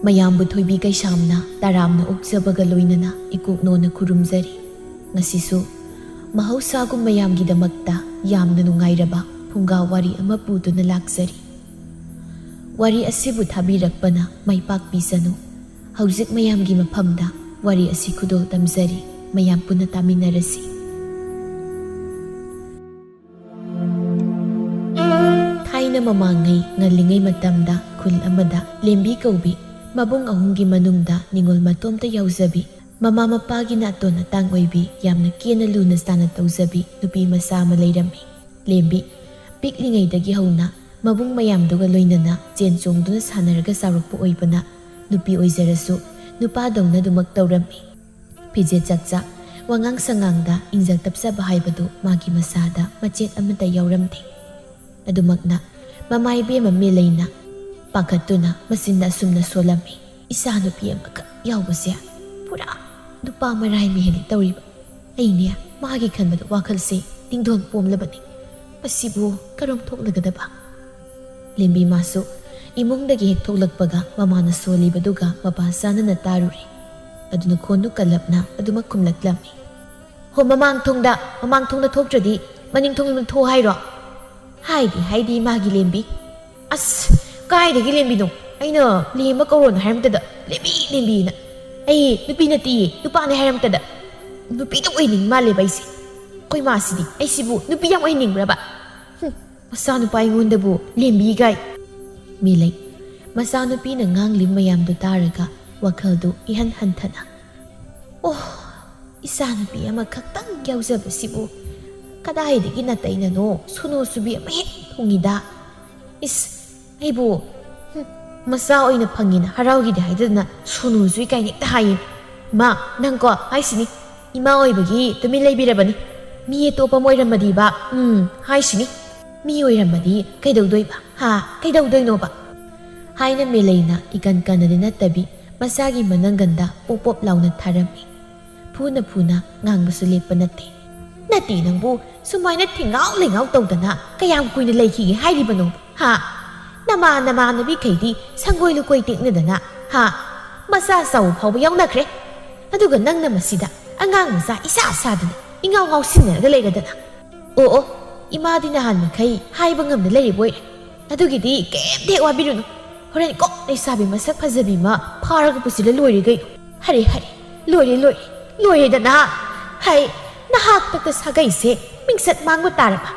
ꯃꯌꯥꯝꯕꯨ ꯊꯣꯏꯕꯤ ꯀꯩꯁꯥꯝꯅ ꯇꯔꯥꯝꯅ ꯑꯣꯛꯆꯕꯒ ꯂꯣꯏꯅꯅ ꯏꯀꯣꯛꯅꯣꯅ ꯈꯨꯔꯨꯝꯖꯔꯤ꯫ ꯉꯁꯤꯁꯨ ꯃꯍꯧꯁꯥꯒꯨꯝ ꯃꯌꯥꯝꯒꯤꯗꯃꯛꯇ ꯌꯥꯝꯅ ꯅꯨꯡꯉꯥꯏꯔꯕ ꯐꯨꯡꯒꯥ ꯋꯥꯔꯤ ꯑꯃ ꯄꯨꯗꯨꯅ ꯂꯥꯛꯆꯔꯤ꯫ ꯋꯥꯔꯤ ꯑꯁꯤꯕꯨ ꯊꯥꯕꯤꯔꯛꯄꯅ ꯃꯥꯏꯄꯥꯛꯄꯤꯁꯅꯨ꯫ ꯍꯧꯖꯤꯛ ꯃꯌꯥꯝꯒꯤ ꯃꯐꯝꯗ ꯋꯥꯔꯤ ꯑꯁꯤ ꯈꯨꯗꯣꯜ ꯇꯝꯖꯔꯤ꯫ ꯃꯌꯥꯝ ꯄꯨꯟꯅ ꯇꯥꯃꯤꯟꯅꯔꯁꯤ꯫ ꯊꯥꯏꯅ ꯃꯃꯥꯡꯉꯩ ꯉꯜꯂꯤꯉꯩ ꯃꯇꯝꯗ ꯈꯨꯜ ꯑꯃꯗ ꯂꯦꯝꯕꯤ ꯀꯧꯕꯤ ꯃꯕꯨꯡ ꯑꯍꯨꯝꯒꯤ ꯃꯅꯨꯡꯗ ꯅꯤꯡꯉꯣꯜ ꯃꯇꯣꯝꯇ ꯌꯥꯎꯖꯕꯤ, ꯃꯃꯥ ꯃꯄꯥꯒꯤꯅ ꯑꯇꯣꯟ ꯑꯇꯥꯡ ꯑꯣꯏꯕꯤ, ꯌꯥꯝꯅ ꯀꯦꯅ ꯂꯨꯅ ꯆꯥꯅ ꯇꯧꯖꯕꯤ ꯅꯨꯄꯤ ꯃꯆꯥ ꯑꯃ ꯂꯩꯔꯝꯃꯤ꯫ ꯂꯦꯝꯕꯤ ꯄꯤꯛꯂꯤꯉꯩꯗꯒꯤ ꯍꯧꯅ ꯃꯕꯨꯡ ꯃꯌꯥꯝꯗꯨꯒ ꯂꯣꯏꯅꯅ ꯆꯦꯟ ꯆꯣꯡꯗꯨꯅ ꯁꯥꯟꯅꯔꯒ ꯆꯥꯎꯔꯛꯄ ꯑꯣꯏꯕꯅ ꯅꯨꯄꯤ ꯑꯣꯏꯖꯔꯁꯨ ꯅꯨꯄꯥꯗꯧꯅ ꯑꯗꯨꯃꯛ ꯇꯧꯔꯝꯃꯤ꯫ ꯐꯤꯖꯦꯠ ꯆꯥꯛꯆꯥ, ꯋꯥꯉꯥꯡ ꯁꯉꯥꯡꯗ ꯏꯪꯖ ꯇꯞꯆꯕ ꯍꯥꯏꯕꯗꯨ ꯃꯥꯒꯤ ꯃꯁꯥꯗ ꯃꯆꯦꯠ ꯑꯃꯠꯇ ꯌꯥꯎꯔꯝꯗꯦ꯫ ꯑꯗꯨꯃꯛꯅ ꯃꯃꯥ ꯏꯕꯦꯝꯃ ꯃꯦꯂꯩꯅ ꯄꯥꯈꯠꯇꯨꯅ ꯃꯆꯤꯟꯗ ꯑꯁꯨꯝꯅ ꯁꯣꯜꯂꯝꯃꯤ: ꯏꯆꯥ ꯅꯨꯄꯤ ꯑꯃꯈꯛ ꯌꯥꯎꯕꯁꯦ ꯄꯨꯔꯥ ꯅꯨꯄꯥ ꯃꯔꯥꯏ ꯃꯍꯦꯜꯂꯤ ꯇꯧꯔꯤꯕ꯫ ꯑꯩꯅꯦ ꯃꯥꯒꯤ ꯈꯟꯕꯗ ꯋꯥꯈꯜꯁꯦ ꯇꯤꯡꯊꯣꯟ ꯄꯣꯝꯂꯕꯅꯤ꯫ ꯃꯁꯤꯕꯨ ꯀꯔꯝ ꯊꯣꯛꯂꯒꯗꯕ? ꯂꯦꯝꯕꯤ ꯃꯥꯁꯨ ꯏꯃꯨꯡꯗꯒꯤ ꯍꯦꯛ ꯊꯣꯛꯂꯛꯄꯒ ꯃꯃꯥꯅ ꯁꯣꯜꯂꯤꯕꯗꯨꯒ ꯃꯄꯥ ꯆꯥꯅꯅ ꯇꯥꯔꯨꯔꯦ꯫ ꯑꯗꯨꯅ ꯈꯣꯟꯗꯨ ꯀꯜꯂꯞꯅ ꯑꯗꯨꯃꯛ ꯈꯨꯝꯂꯛꯂꯝꯃꯤ: ꯍꯣ ꯃꯃꯥꯡ ꯊꯣꯡꯗ ꯊꯣꯛꯇ꯭ꯔꯗꯤ ꯃꯅꯤꯡ ꯊꯣꯡꯗ ꯊꯣꯛ ꯍꯥꯏꯔꯣ? ꯍꯥꯏꯗꯤ ꯃꯥꯒꯤ ꯂꯦꯝꯕꯤ꯫ ꯑꯁ ꯀꯥꯏꯗꯒꯤ ꯂꯦꯝꯕꯤꯅꯣ? ꯑꯩꯅ ꯂꯦꯝꯕ ꯀꯧꯔꯣꯅ ꯍꯥꯏꯔꯝꯇꯗ ꯂꯦꯝꯕꯤꯅ꯫ ꯑꯩ ꯅꯨꯄꯤ ꯅꯠꯇꯤꯌꯦ, ꯅꯨꯄꯥꯅꯦ ꯍꯥꯏꯔꯝꯇꯗ ꯅꯨꯄꯤꯗ ꯑꯣꯏꯅꯤꯡ ꯃꯥꯜꯂꯦꯕ ꯑꯩꯁꯦ꯫ ꯑꯩꯈꯣꯏ ꯃꯥꯁꯤꯗꯤ ꯑꯩꯁꯤꯕꯨ ꯅꯨꯄꯤ ꯌꯥꯝ ꯑꯣꯏꯍꯟꯅꯤꯡꯕ꯭ꯔꯕ? ꯃꯆꯥꯅꯨꯄꯥ ꯑꯩꯉꯣꯟꯗꯕꯨ ꯂꯦꯝꯕꯤꯒꯥꯏ꯫ ꯃꯦꯂꯩ ꯃꯆꯥꯅꯨꯄꯤꯅ ꯉꯥꯡꯂꯤꯕ ꯃꯌꯥꯝꯗꯨ ꯇꯥꯔꯒ ꯋꯥꯈꯜꯗꯨ ꯏꯍꯟ ꯍꯟꯊꯅ, ꯑꯣ, ꯏꯆꯥꯅꯨꯄꯤ ꯑꯃꯈꯛꯇꯪ ꯌꯥꯎꯖꯕꯁꯤꯕꯨ ꯀꯗꯥꯏꯗꯒꯤ ꯅꯥꯇꯩꯅꯅꯣ ꯁꯣꯅꯣ ꯁꯨꯕꯤ ꯑꯃ ꯍꯦꯛ ꯊꯨꯡꯉꯤꯗ꯫ ꯏꯁ ꯑꯩꯕꯨ ꯃꯆꯥ ꯑꯣꯏꯅ ꯐꯪꯉꯦꯅ ꯍꯔꯥꯎꯈꯤꯗꯦ ꯍꯥꯏꯗꯅ ꯁꯣꯅꯣꯁꯨ ꯏꯀꯥꯏꯅ ꯍꯦꯛꯇ ꯍꯥꯏꯌꯦ꯫ ꯃꯥ ꯅꯪꯀꯣ ꯍꯥꯏꯁꯤꯅꯤ, ꯏꯃꯥ ꯑꯣꯏꯕꯒꯤ ꯇꯨꯃꯤꯟ ꯂꯩꯕꯤꯔꯕꯅꯤ꯫ ꯃꯤ ꯑꯇꯣꯞꯄ ꯑꯃ ꯑꯣꯏꯔꯝꯃꯗꯤꯕ ꯍꯥꯏꯁꯤꯅꯤ, ꯃꯤ ꯑꯣꯏꯔꯝꯃꯗꯤ ꯀꯩꯗꯧꯗꯣꯏꯕ? ꯀꯩꯗꯧꯗꯣꯏꯅꯣꯕ? ꯍꯥꯏꯅ ꯃꯦꯂꯩꯅ ꯏꯀꯟ ꯀꯟꯅꯗꯤ ꯅꯠꯇꯕꯤ ꯃꯆꯥꯒꯤ ꯃꯅꯪꯒꯟꯗ ꯄꯣꯞ ꯄꯣꯞ ꯂꯥꯎꯅ ꯊꯥꯔꯝꯃꯤ꯫ ꯐꯨꯅ ꯉꯥꯡꯕꯁꯨ ꯂꯦꯞꯄ ꯅꯠꯇꯦ ꯅꯪꯕꯨ ꯁꯨꯃꯥꯏꯅ ꯊꯤꯡꯉꯥꯎ ꯂꯩꯉꯥꯎ ꯇꯧꯗꯅ ꯀꯌꯥꯝ ꯀꯨꯏꯅ ꯂꯩꯈꯤꯒꯦ ꯍꯥꯏꯔꯤꯕꯅꯣ? ꯅꯃꯥꯟꯅꯕꯤꯈꯩꯗꯤ ꯁꯪꯒꯣꯏ ꯂꯨꯀꯣꯏ ꯇꯦꯛꯅꯗꯅ ꯃꯆꯥ ꯆꯥꯎ ꯐꯥꯎꯕ ꯌꯥꯎꯅꯈ꯭ꯔꯦ꯫ ꯑꯗꯨꯒ ꯅꯪꯅ ꯃꯁꯤꯗ ꯑꯉꯥꯡ ꯃꯆꯥ ꯏꯁꯥ ꯁꯥꯗꯅ ꯏꯉꯥꯎ ꯉꯥꯎꯁꯤꯟꯅꯔꯒ ꯂꯩꯔꯗꯅ꯫ ꯑꯣ ꯏꯃꯥꯗꯤ ꯅꯍꯥꯟ ꯃꯈꯩ ꯍꯥꯏꯕ ꯉꯝꯅ ꯂꯩꯔꯤꯕ ꯑꯣꯏꯔꯦ꯫ ꯑꯗꯨꯒꯤꯗꯤ ꯀꯩꯝꯇ ꯍꯦꯛ ꯋꯥꯕꯤꯔꯨꯅꯨ꯫ ꯍꯣꯔꯦꯟ ꯀꯣꯛ ꯂꯩꯁꯥꯕꯤ ꯃꯁꯛ ꯐꯖꯕꯤ ꯑꯃ ꯐꯥꯔꯒ ꯄꯨꯁꯤꯜꯂ ꯂꯣꯏꯔꯦ ꯀꯩꯅꯣ꯫ ꯍꯔꯦ ꯂꯣꯏꯔꯦꯗꯅ꯫ ꯅꯍꯥꯛꯇꯛꯇ ꯁꯥꯒꯩꯁꯦ ꯃꯤꯡꯆꯠ ꯃꯥꯡꯕ ꯇꯥꯔꯕ?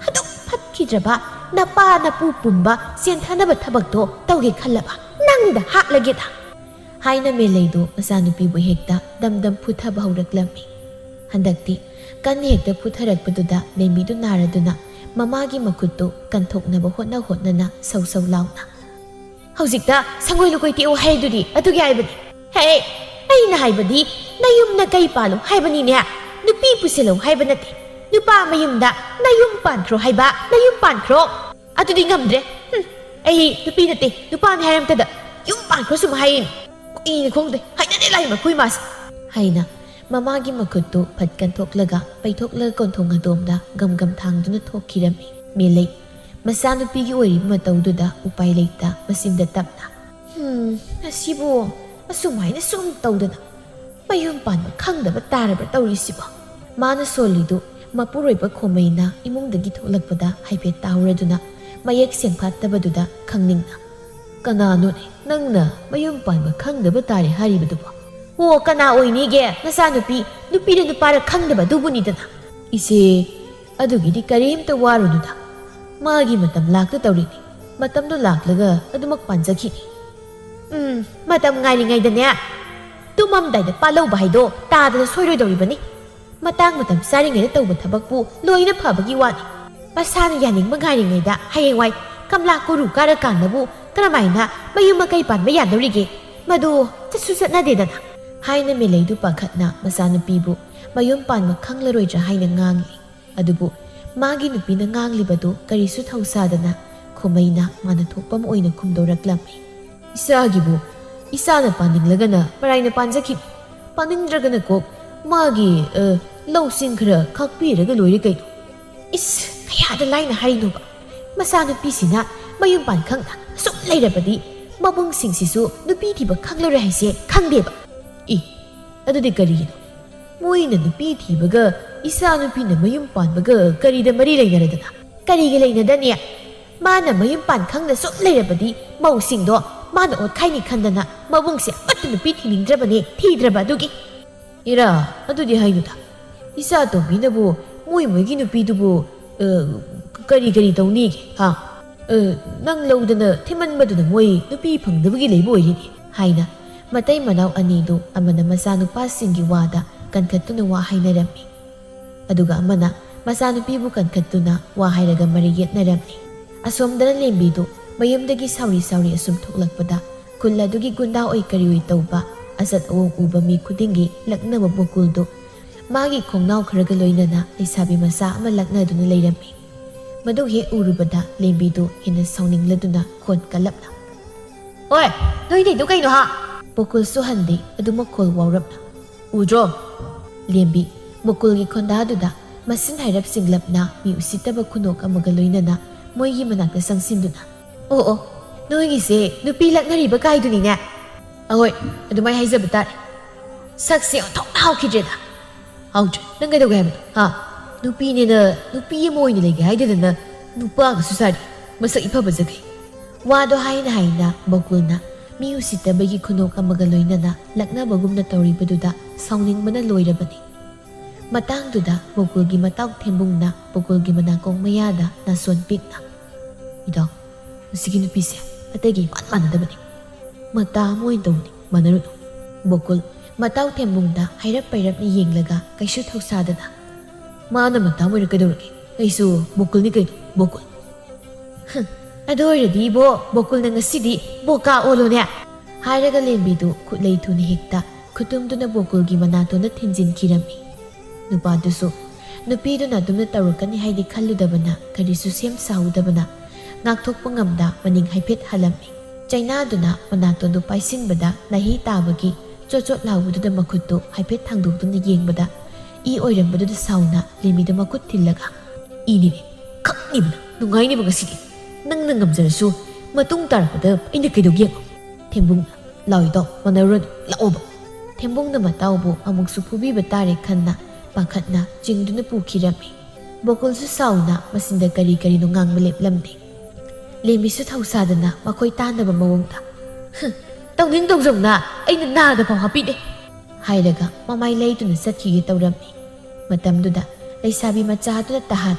ꯑꯗꯨꯛ ꯐꯠꯈꯤꯗ꯭ꯔꯕ ꯅꯄꯥ ꯅꯄꯨ ꯄꯨꯝꯕ ꯆꯦꯟꯊꯅꯕ ꯊꯕꯛꯇꯣ ꯇꯧꯒꯦ ꯈꯜꯂꯕ? ꯅꯪꯗ ꯍꯥꯠꯂꯒꯦꯗ꯫ ꯍꯥꯏꯅ ꯃꯦꯂꯩꯗꯨ ꯃꯆꯥꯅꯨꯄꯤꯕꯨ ꯍꯦꯛꯇ ꯗꯝꯗꯝ ꯐꯨꯊꯕ ꯍꯧꯔꯛꯂꯝꯃꯤ꯫ ꯍꯟꯗꯛꯇꯤ ꯀꯟꯅ ꯍꯦꯛꯇ ꯐꯨꯊꯔꯛꯄꯗꯨꯗ ꯂꯦꯝꯕꯤꯗꯨ ꯅꯥꯔꯗꯨꯅ ꯃꯃꯥꯒꯤ ꯃꯈꯨꯠꯇꯨ ꯀꯟꯊꯣꯛꯅꯕ ꯍꯣꯠꯅꯅ ꯁꯧ ꯁꯧ ꯂꯥꯎꯅ, ꯍꯧꯖꯤꯛꯇ ꯁꯪꯒꯣꯏ ꯂꯨꯀꯣꯏ ꯇꯦꯛꯎ ꯍꯥꯏꯗꯨꯗꯤ ꯑꯗꯨꯒꯤ ꯍꯥꯏꯕꯅꯤ꯫ ꯑꯩꯅ ꯍꯥꯏꯕꯗꯤ ꯅꯌꯨꯝꯅ ꯀꯩ ꯄꯥꯜꯂꯨ ꯍꯥꯏꯕꯅꯤꯅꯦ, ꯅꯨꯄꯤ ꯄꯨꯁꯤꯜꯂꯨ ꯍꯥꯏꯕ ꯅꯠꯇꯦ꯫ ꯅꯨꯄꯥ ꯃꯌꯨꯝꯗ ꯅꯌꯨꯝ ꯄꯥꯟꯈ꯭ꯔꯣ ꯍꯥꯏꯕ, ꯅꯌꯨꯝ ꯄꯥꯟꯈ꯭ꯔꯣ꯫ ꯑꯗꯨꯗꯤ ꯉꯝꯗ꯭ꯔꯦ꯫ ꯑꯩ ꯅꯨꯄꯤ ꯅꯠꯇꯦ, ꯅꯨꯄꯥꯅꯤ ꯍꯥꯏꯔꯝꯇꯗ ꯌꯨꯝ ꯄꯥꯟꯈ꯭ꯔꯣ ꯁꯨꯝ ꯍꯥꯏꯌꯦꯅꯤ꯫ ꯀꯨꯏꯅ ꯈꯣꯡꯗꯦ ꯍꯩꯅꯗꯦ ꯂꯥꯏ ꯃꯈꯣꯏ ꯃꯥꯁꯦ꯫ ꯍꯥꯏꯅ ꯃꯃꯥꯒꯤ ꯃꯈꯨꯠꯇꯨ ꯐꯠ ꯀꯟꯊꯣꯛꯂꯒ ꯄꯩꯊꯣꯛꯂꯒ ꯀꯣꯟꯊꯣꯡ ꯑꯗꯣꯝꯗ ꯒꯝ ꯊꯥꯡꯗꯨꯅ ꯊꯣꯛꯈꯤꯔꯝꯃꯤ꯫ ꯃꯦꯂꯩ ꯃꯆꯥꯅꯨꯄꯤꯒꯤ ꯑꯣꯏꯔꯤꯕ ꯃꯇꯧꯗꯨꯗ ꯎꯄꯥꯏ ꯂꯩꯇ ꯃꯆꯤꯟꯗ ꯇꯞꯅ, ꯑꯁꯤꯕꯨ ꯑꯁꯨꯃꯥꯏꯅ ꯁꯨꯝ ꯇꯧꯗꯅ ꯃꯌꯨꯝ ꯄꯥꯟꯕ ꯈꯪꯗꯕ ꯇꯥꯔꯕ꯭ꯔꯥ ꯇꯧꯔꯤꯁꯤꯕꯣ? ꯃꯥꯅ ꯁꯣꯜꯂꯤꯗꯨ ꯃꯄꯨꯔꯣꯏꯕ ꯈꯣꯃꯩꯅ ꯏꯃꯨꯡꯗꯒꯤ ꯊꯣꯛꯂꯛꯄꯗ ꯍꯥꯏꯐꯦꯠ ꯇꯥꯍꯧꯔꯗꯨꯅ ꯃꯌꯦꯛ ꯁꯦꯡꯐꯥꯠꯇꯕꯗꯨꯗ ꯈꯪꯅꯤꯡꯅ, ꯀꯅꯥꯅꯣꯅꯦ ꯅꯪꯅ ꯃꯌꯨꯝ ꯄꯥꯟꯕ ꯈꯪꯗꯕ ꯇꯥꯔꯦ ꯍꯥꯏꯔꯤꯕꯗꯨꯕꯣ? ꯑꯣ, ꯀꯅꯥ ꯑꯣꯏꯅꯤꯒꯦ? ꯅꯆꯥꯅꯨꯄꯤ ꯅꯨꯄꯤꯔ ꯅꯨꯄꯥꯔ ꯈꯪꯗꯕ ꯑꯗꯨꯕꯨꯅꯤꯗꯅ꯫ ꯏꯆꯦ ꯑꯗꯨꯒꯤꯗꯤ ꯀꯔꯤꯝꯇ ꯋꯥꯔꯨꯅꯨꯗ, ꯃꯥꯒꯤ ꯃꯇꯝ ꯂꯥꯛꯇ ꯇꯧꯔꯤꯅꯤ꯫ ꯃꯇꯝꯗꯣ ꯂꯥꯛꯂꯒ ꯑꯗꯨꯃꯛ ꯄꯥꯟꯖꯈꯤꯅꯤ꯫ ꯃꯇꯝ ꯉꯥꯏꯔꯤꯉꯩꯗꯅꯦ ꯇꯨꯝꯃꯝꯗꯥꯏꯗ ꯄꯥꯜꯍꯧꯕ ꯍꯥꯏꯗꯣ ꯇꯥꯗꯅ ꯁꯣꯏꯔꯣꯏꯗꯧꯔꯤꯕꯅꯤ꯫ ꯃꯇꯥꯡ ꯆꯥꯔꯤꯉꯩꯗ ꯇꯧꯕ ꯊꯕꯛꯄꯨ ꯂꯣꯏꯅ ꯐꯕꯒꯤ ꯋꯥꯅꯤ꯫ ꯃꯁꯥꯅ ꯌꯥꯅꯤꯡꯕ ꯉꯥꯏꯔꯤꯉꯩꯗ ꯍꯌꯦꯡꯋꯥꯏ ꯀꯝꯂꯥ ꯀꯣꯔꯨ ꯀꯥꯔꯀꯥꯟꯗꯕꯨ ꯀꯔꯝꯍꯥꯏꯅ ꯃꯌꯨꯝ ꯃꯀꯩ ꯄꯥꯟꯕ ꯌꯥꯗꯧꯔꯤꯒꯦ? ꯃꯗꯨ ꯆꯠꯁꯨ ꯆꯠꯅꯗꯦꯗꯅ꯫ ꯍꯥꯏꯅ ꯃꯦꯂꯩꯗꯨ ꯄꯥꯈꯠꯅ ꯃꯆꯥꯅꯨꯄꯤꯕꯨ ꯃꯌꯨꯝ ꯄꯥꯟꯕ ꯈꯪꯂꯔꯣꯏꯗ꯭ꯔꯥ ꯍꯥꯏꯅ ꯉꯥꯡꯂꯤ꯫ ꯑꯗꯨꯕꯨ ꯃꯥꯒꯤ ꯅꯨꯄꯤꯅ ꯉꯥꯡꯂꯤꯕꯗꯨ ꯀꯔꯤꯁꯨ ꯊꯧꯁꯥꯗꯅ ꯈꯣꯃꯩꯅ ꯃꯥꯅ ꯊꯣꯛꯄ ꯑꯃ ꯑꯣꯏꯅ ꯈꯨꯝꯗꯧꯔꯛꯂꯝꯃꯤ꯫ ꯏꯆꯥꯒꯤꯕꯨ ꯏꯆꯥꯅ ꯄꯥꯅꯤꯡꯂꯒꯅ ꯃꯔꯥꯏꯅ ꯄꯥꯟꯖꯈꯤꯅꯤ, ꯄꯥꯅꯤꯡꯗ꯭ꯔꯒꯅ ꯀꯣꯛ ꯃꯥꯒꯤ ꯂꯧꯁꯤꯡ ꯈꯔ ꯈꯥꯛꯄꯤꯔꯒ ꯂꯣꯏꯔꯦ ꯀꯩꯅꯣ꯫ ꯏꯁ ꯀꯌꯥꯗ ꯂꯥꯏꯅ ꯍꯥꯏꯅꯣꯕ? ꯃꯆꯥꯅꯨꯄꯤꯁꯤꯅ ꯃꯌꯨꯝ ꯄꯥꯟꯈꯪꯅ ꯑꯁꯨꯝ ꯂꯩꯔꯕꯗꯤ ꯃꯕꯨꯡꯁꯤꯡꯁꯤꯁꯨ ꯅꯨꯄꯤ ꯊꯤꯕ ꯈꯪꯂꯔꯣꯏ ꯍꯥꯏꯁꯦ ꯈꯪꯗꯦꯕ ꯏ ꯑꯗꯨꯗꯤ ꯀꯔꯤꯒꯤꯅꯣ ꯃꯣꯏꯅ ꯅꯨꯄꯤ ꯊꯤꯕꯒ ꯏꯆꯥ ꯅꯨꯄꯤꯅ ꯃꯌꯨꯝ ꯄꯥꯟꯕꯒ ꯀꯔꯤꯗ ꯃꯔꯤ ꯂꯩꯅꯔꯗꯅ ꯀꯔꯤꯒꯤ ꯂꯩꯅꯗꯅꯤ ꯃꯥꯅ ꯃꯌꯨꯝ ꯄꯥꯟ ꯈꯪꯅ ꯁꯨꯝ ꯂꯩꯔꯕꯗꯤ ꯃꯧꯁꯤꯡꯗꯣ ꯃꯥꯅ ꯑꯣꯠꯈꯥꯏꯅꯤ ꯈꯟꯗꯅ ꯃꯕꯨꯡꯁꯦ ꯑꯃꯠꯇ ꯅꯨꯄꯤ ꯊꯤꯅꯤꯡꯗ꯭ꯔꯕꯅꯤ ꯊꯤꯗ꯭ꯔꯕ ꯑꯗꯨꯒꯤ ꯏꯔꯥ ꯑꯗꯨꯗꯤ ꯍꯥꯏꯅꯨꯗ ꯏꯆꯥ ꯇꯣꯝꯕꯤꯅꯕꯨ ꯃꯣꯏꯒꯤ ꯅꯨꯄꯤꯗꯨꯕꯨ ꯀꯔꯤ ꯇꯧꯅꯤꯒꯦ ꯍꯥ ꯅꯪ ꯂꯧꯗꯅ ꯊꯤꯃꯟꯕꯗꯨꯅ ꯃꯣꯏ ꯅꯨꯄꯤ ꯐꯪꯗꯕꯒꯤ ꯂꯩꯕ ꯑꯣꯏꯔꯤꯅꯤ ꯍꯥꯏꯅ ꯃꯇꯩ ꯃꯅꯥꯎ ꯑꯅꯤꯗꯨ ꯑꯃꯅ ꯃꯆꯥꯅꯨꯄꯥꯁꯤꯡꯒꯤ ꯋꯥꯗ ꯀꯟꯈꯠꯇꯨꯅ ꯋꯥ ꯍꯥꯏꯅꯔꯝꯃꯤ ꯑꯗꯨꯒ ꯑꯃꯅ ꯃꯆꯥꯅꯨꯄꯤꯕꯨ ꯀꯟꯈꯠꯇꯨꯅ ꯋꯥ ꯍꯥꯏꯔꯒ ꯃꯔꯩ ꯌꯦꯠꯅꯔꯝꯃꯤ ꯑꯁꯣꯝꯗꯅ ꯂꯦꯝꯕꯤꯗꯨ ꯃꯌꯨꯝꯗꯒꯤ ꯁꯥꯎꯔꯤ ꯑꯁꯨꯝ ꯊꯣꯛꯂꯛꯄꯗ ꯈꯨꯜ ꯑꯗꯨꯒꯤ ꯒꯨꯟꯗꯥ ꯑꯣꯏ ꯀꯔꯤ ꯑꯣꯏ ꯇꯧꯕ ꯑꯆꯠ ꯑꯋꯣꯡ ꯎꯕ ꯃꯤ ꯈꯨꯗꯤꯡꯒꯤ ꯂꯛꯅꯕ ꯕꯣꯀꯨꯜꯗꯨ ꯃꯥꯒꯤ ꯈꯣꯡꯅꯥꯎ ꯈꯔꯒ ꯂꯣꯏꯅꯅ ꯂꯩꯁꯥꯕꯤ ꯃꯆꯥ ꯑꯃ ꯂꯛꯅꯗꯨꯅ ꯂꯩꯔꯝꯃꯤ ꯃꯗꯨ ꯍꯦꯛ ꯎꯔꯨꯕꯗ ꯂꯦꯝꯕꯤꯗꯨ ꯍꯦꯟꯅ ꯁꯥꯎꯅꯤꯡꯂꯗꯨꯅ ꯈꯣꯟ ꯀꯜꯂꯞꯅ "ꯑꯣꯏ ꯅꯣꯏꯗꯩꯗꯨ ꯀꯩꯅꯣ ꯍꯥ?" ꯕꯣꯀꯨꯜꯁꯨ ꯍꯟꯗꯦ ꯑꯗꯨ ꯃꯈꯣꯜ ꯋꯥꯎꯔꯞꯅ "ꯎꯗ꯭ꯔꯣ?" ꯂꯦꯝꯕꯤ ꯕꯣꯀꯨꯜꯒꯤ ꯈꯣꯟꯗꯥꯗꯨꯗ ꯃꯁꯤꯟ ꯍꯥꯏꯔꯞ ꯁꯤꯡꯂꯞꯅ ꯃꯤ ꯎꯁꯤꯠꯇꯕ ꯈꯨꯅꯣꯛ ꯑꯃꯒ ꯂꯣꯏꯅꯅ ꯃꯣꯏꯒꯤ ꯃꯅꯥꯛꯇ ꯆꯪꯁꯤꯟꯗꯨꯅ "ꯑꯣ ꯅꯣꯏꯒꯤꯁꯦ ꯅꯨꯄꯤ ꯂꯛꯅꯔꯤꯕ ꯀꯥꯏꯗꯨꯅꯤꯅꯦ ꯑꯍꯣꯏ ꯑꯗꯨꯃꯥꯏꯅ ꯍꯥꯏꯖꯕ ꯇꯥꯔꯦ ꯁꯛꯁꯦ ꯑꯣꯟꯊꯣꯛꯅ ꯍꯥꯎꯈꯤꯗ꯭ꯔꯦꯗ ꯍꯥꯎꯗ꯭ꯔꯦ ꯅꯪ ꯀꯩꯗꯧꯒꯦ ꯍꯥꯏꯕꯅꯣ ꯍꯥ ꯅꯨꯄꯤꯅꯦꯅ ꯅꯨꯄꯤ ꯑꯃ ꯑꯣꯏꯅ ꯂꯩꯒꯦ ꯍꯥꯏꯗꯗꯅ ꯅꯨꯄꯥꯒꯁꯨ ꯁꯥꯔꯤ ꯃꯁꯛ ꯏꯐꯕ ꯖꯒꯩ ꯋꯥꯗꯣ ꯍꯥꯏꯅ ꯕꯣꯀꯨꯜꯅ ꯃꯤ ꯎꯁꯤꯠꯇꯕꯒꯤ ꯈꯨꯅꯣꯛ ꯑꯃꯒ ꯂꯣꯏꯅꯅ ꯂꯛꯅꯕꯒꯨꯝꯅ ꯇꯧꯔꯤꯕꯗꯨꯗ ꯁꯥꯎꯅꯤꯡꯕꯅ ꯂꯣꯏꯔꯕꯅꯤ ꯃꯇꯥꯡꯗꯨꯗ ꯕꯣꯀꯨꯜꯒꯤ ꯃꯇꯥꯎ ꯊꯦꯝꯕꯨꯡꯅ ꯕꯣꯀꯨꯜꯒꯤ ꯃꯅꯥꯀꯣꯡ ꯃꯌꯥꯗ ꯅꯥꯁꯣꯟ ꯄꯤꯛꯅ "ꯏꯗꯥꯎ ꯃꯁꯤꯒꯤ ꯅꯨꯄꯤꯁꯦ ꯑꯇꯩꯒ ꯏꯃꯥꯟ ꯃꯥꯟꯅꯗꯕꯅꯤ ꯃꯇꯥ ꯑꯃ ꯑꯣꯏꯅ ꯇꯧꯕꯅꯤ ꯃꯥꯟꯅꯔꯨꯅꯨ." ꯕꯣꯀꯨꯜ ꯃꯇꯥꯎ ꯊꯦꯝꯕꯨꯡꯗ ꯍꯥꯏꯔꯞ ꯄꯩꯔꯞꯅ ꯌꯦꯡꯂꯒ ꯀꯩꯁꯨ ꯊꯧꯁꯥꯗꯅ "ꯃꯥꯅ ꯃꯇꯥ ꯑꯣꯏꯅ ꯀꯩꯗꯧꯔꯒꯦ ꯑꯩꯁꯨ ꯕꯣꯀꯨꯜꯅꯤ ꯀꯩꯅꯣ ꯕꯣꯀꯨꯜ." "ꯑꯗꯨ ꯑꯣꯏꯔꯗꯤ ꯏꯕꯣ ꯕꯣꯀꯨꯜꯅ ꯉꯁꯤꯗꯤ ꯕꯣꯀꯥ ꯑꯣꯜꯂꯣꯅꯦ." ꯍꯥꯏꯔꯒ ꯂꯦꯝꯕꯤꯗꯨ ꯈꯨꯠꯂꯩ ꯊꯨꯅ ꯍꯦꯛꯇ ꯈꯨꯇꯨꯝꯗꯨꯅ ꯕꯣꯀꯨꯜꯒꯤ ꯃꯅꯥꯇꯣꯟꯗ ꯊꯤꯟꯖꯤꯟꯈꯤꯔꯝꯃꯤ ꯅꯨꯄꯥꯗꯨꯁꯨ ꯅꯨꯄꯤꯗꯨꯅ ꯑꯗꯨꯝꯅ ꯇꯧꯔꯛꯀꯅꯤ ꯍꯥꯏꯗꯤ ꯈꯜꯂꯨꯗꯕꯅ ꯀꯔꯤꯁꯨ ꯁꯦꯝ ꯁꯥꯍꯧꯗꯕꯅ ꯉꯥꯛꯊꯣꯛꯄ ꯉꯝꯗ ꯃꯅꯤꯡ ꯍꯥꯏꯐꯦꯠ ꯍꯜꯂꯝꯃꯤ ꯆꯩꯅꯥꯗꯨꯅ ꯃꯅꯥꯇꯣꯟꯗꯨ ꯄꯥꯏꯁꯤꯟꯕꯗ ꯅꯥꯍꯤ ꯇꯥꯕꯒꯤ ꯆꯣꯠ ꯂꯥꯎꯕꯗꯨꯗ ꯃꯈꯨꯠꯇꯨ ꯍꯥꯏꯐꯦꯠ ꯊꯥꯡꯗꯣꯛꯇꯨꯅ ꯌꯦꯡꯕꯗ ꯏ ꯑꯣꯏꯔꯝꯕꯗꯨꯗ ꯁꯥꯎꯅ ꯂꯦꯝꯕꯤꯗ ꯃꯈꯨꯠ ꯊꯤꯜꯂꯒ "ꯏꯅꯤꯅꯦ ꯈꯛꯅꯤꯕꯅ ꯅꯨꯡꯉꯥꯏꯅꯦꯕ ꯉꯁꯤꯗꯤ ꯅꯪꯅ ꯉꯝꯖꯔꯁꯨ ꯃꯇꯨꯡ ꯇꯥꯔꯛꯄꯗ ꯑꯩꯅ ꯀꯩꯗꯧꯒꯦ?" ꯊꯦꯝꯕꯨꯡꯅ "ꯂꯥꯎꯏꯗꯣ ꯃꯥꯟꯅꯔꯨꯔꯅꯨ ꯂꯥꯛꯑꯣꯕ." ꯊꯦꯝꯕꯨꯡꯅ ꯃꯇꯥꯎꯕꯨ ꯑꯃꯨꯛꯁꯨ ꯐꯨꯕꯤꯕ ꯇꯥꯔꯦ ꯈꯟꯅ ꯄꯥꯈꯠꯅ ꯆꯤꯡꯗꯨꯅ ꯄꯨꯈꯤꯔꯝꯃꯤ ꯕꯣꯀꯨꯜꯁꯨ ꯁꯥꯎꯅ ꯃꯆꯤꯟꯗ ꯀꯔꯤꯅꯣ ꯉꯥꯡꯕ ꯂꯦꯞꯂꯝꯗꯦ ꯂꯦꯝꯕꯤꯁꯨ ꯊꯧꯁꯥꯗꯅ ꯃꯈꯣꯏ ꯇꯥꯟꯅꯕ ꯃꯑꯣꯡꯗ "ꯇꯧꯅꯤꯡ ꯇꯧꯖꯧꯅ ꯑꯩꯅ ꯅꯥꯗ ꯐꯥꯎ ꯍꯥꯞꯄꯤꯗꯦ." ꯍꯥꯏꯔꯒ ꯃꯃꯥꯏ ꯂꯩꯗꯨꯅ ꯆꯠꯈꯤꯒꯦ ꯇꯧꯔꯝꯃꯤ ꯃꯇꯝꯗꯨꯗ ꯂꯩꯁꯥꯕꯤ ꯃꯆꯥꯗꯨꯅ ꯇꯍꯥ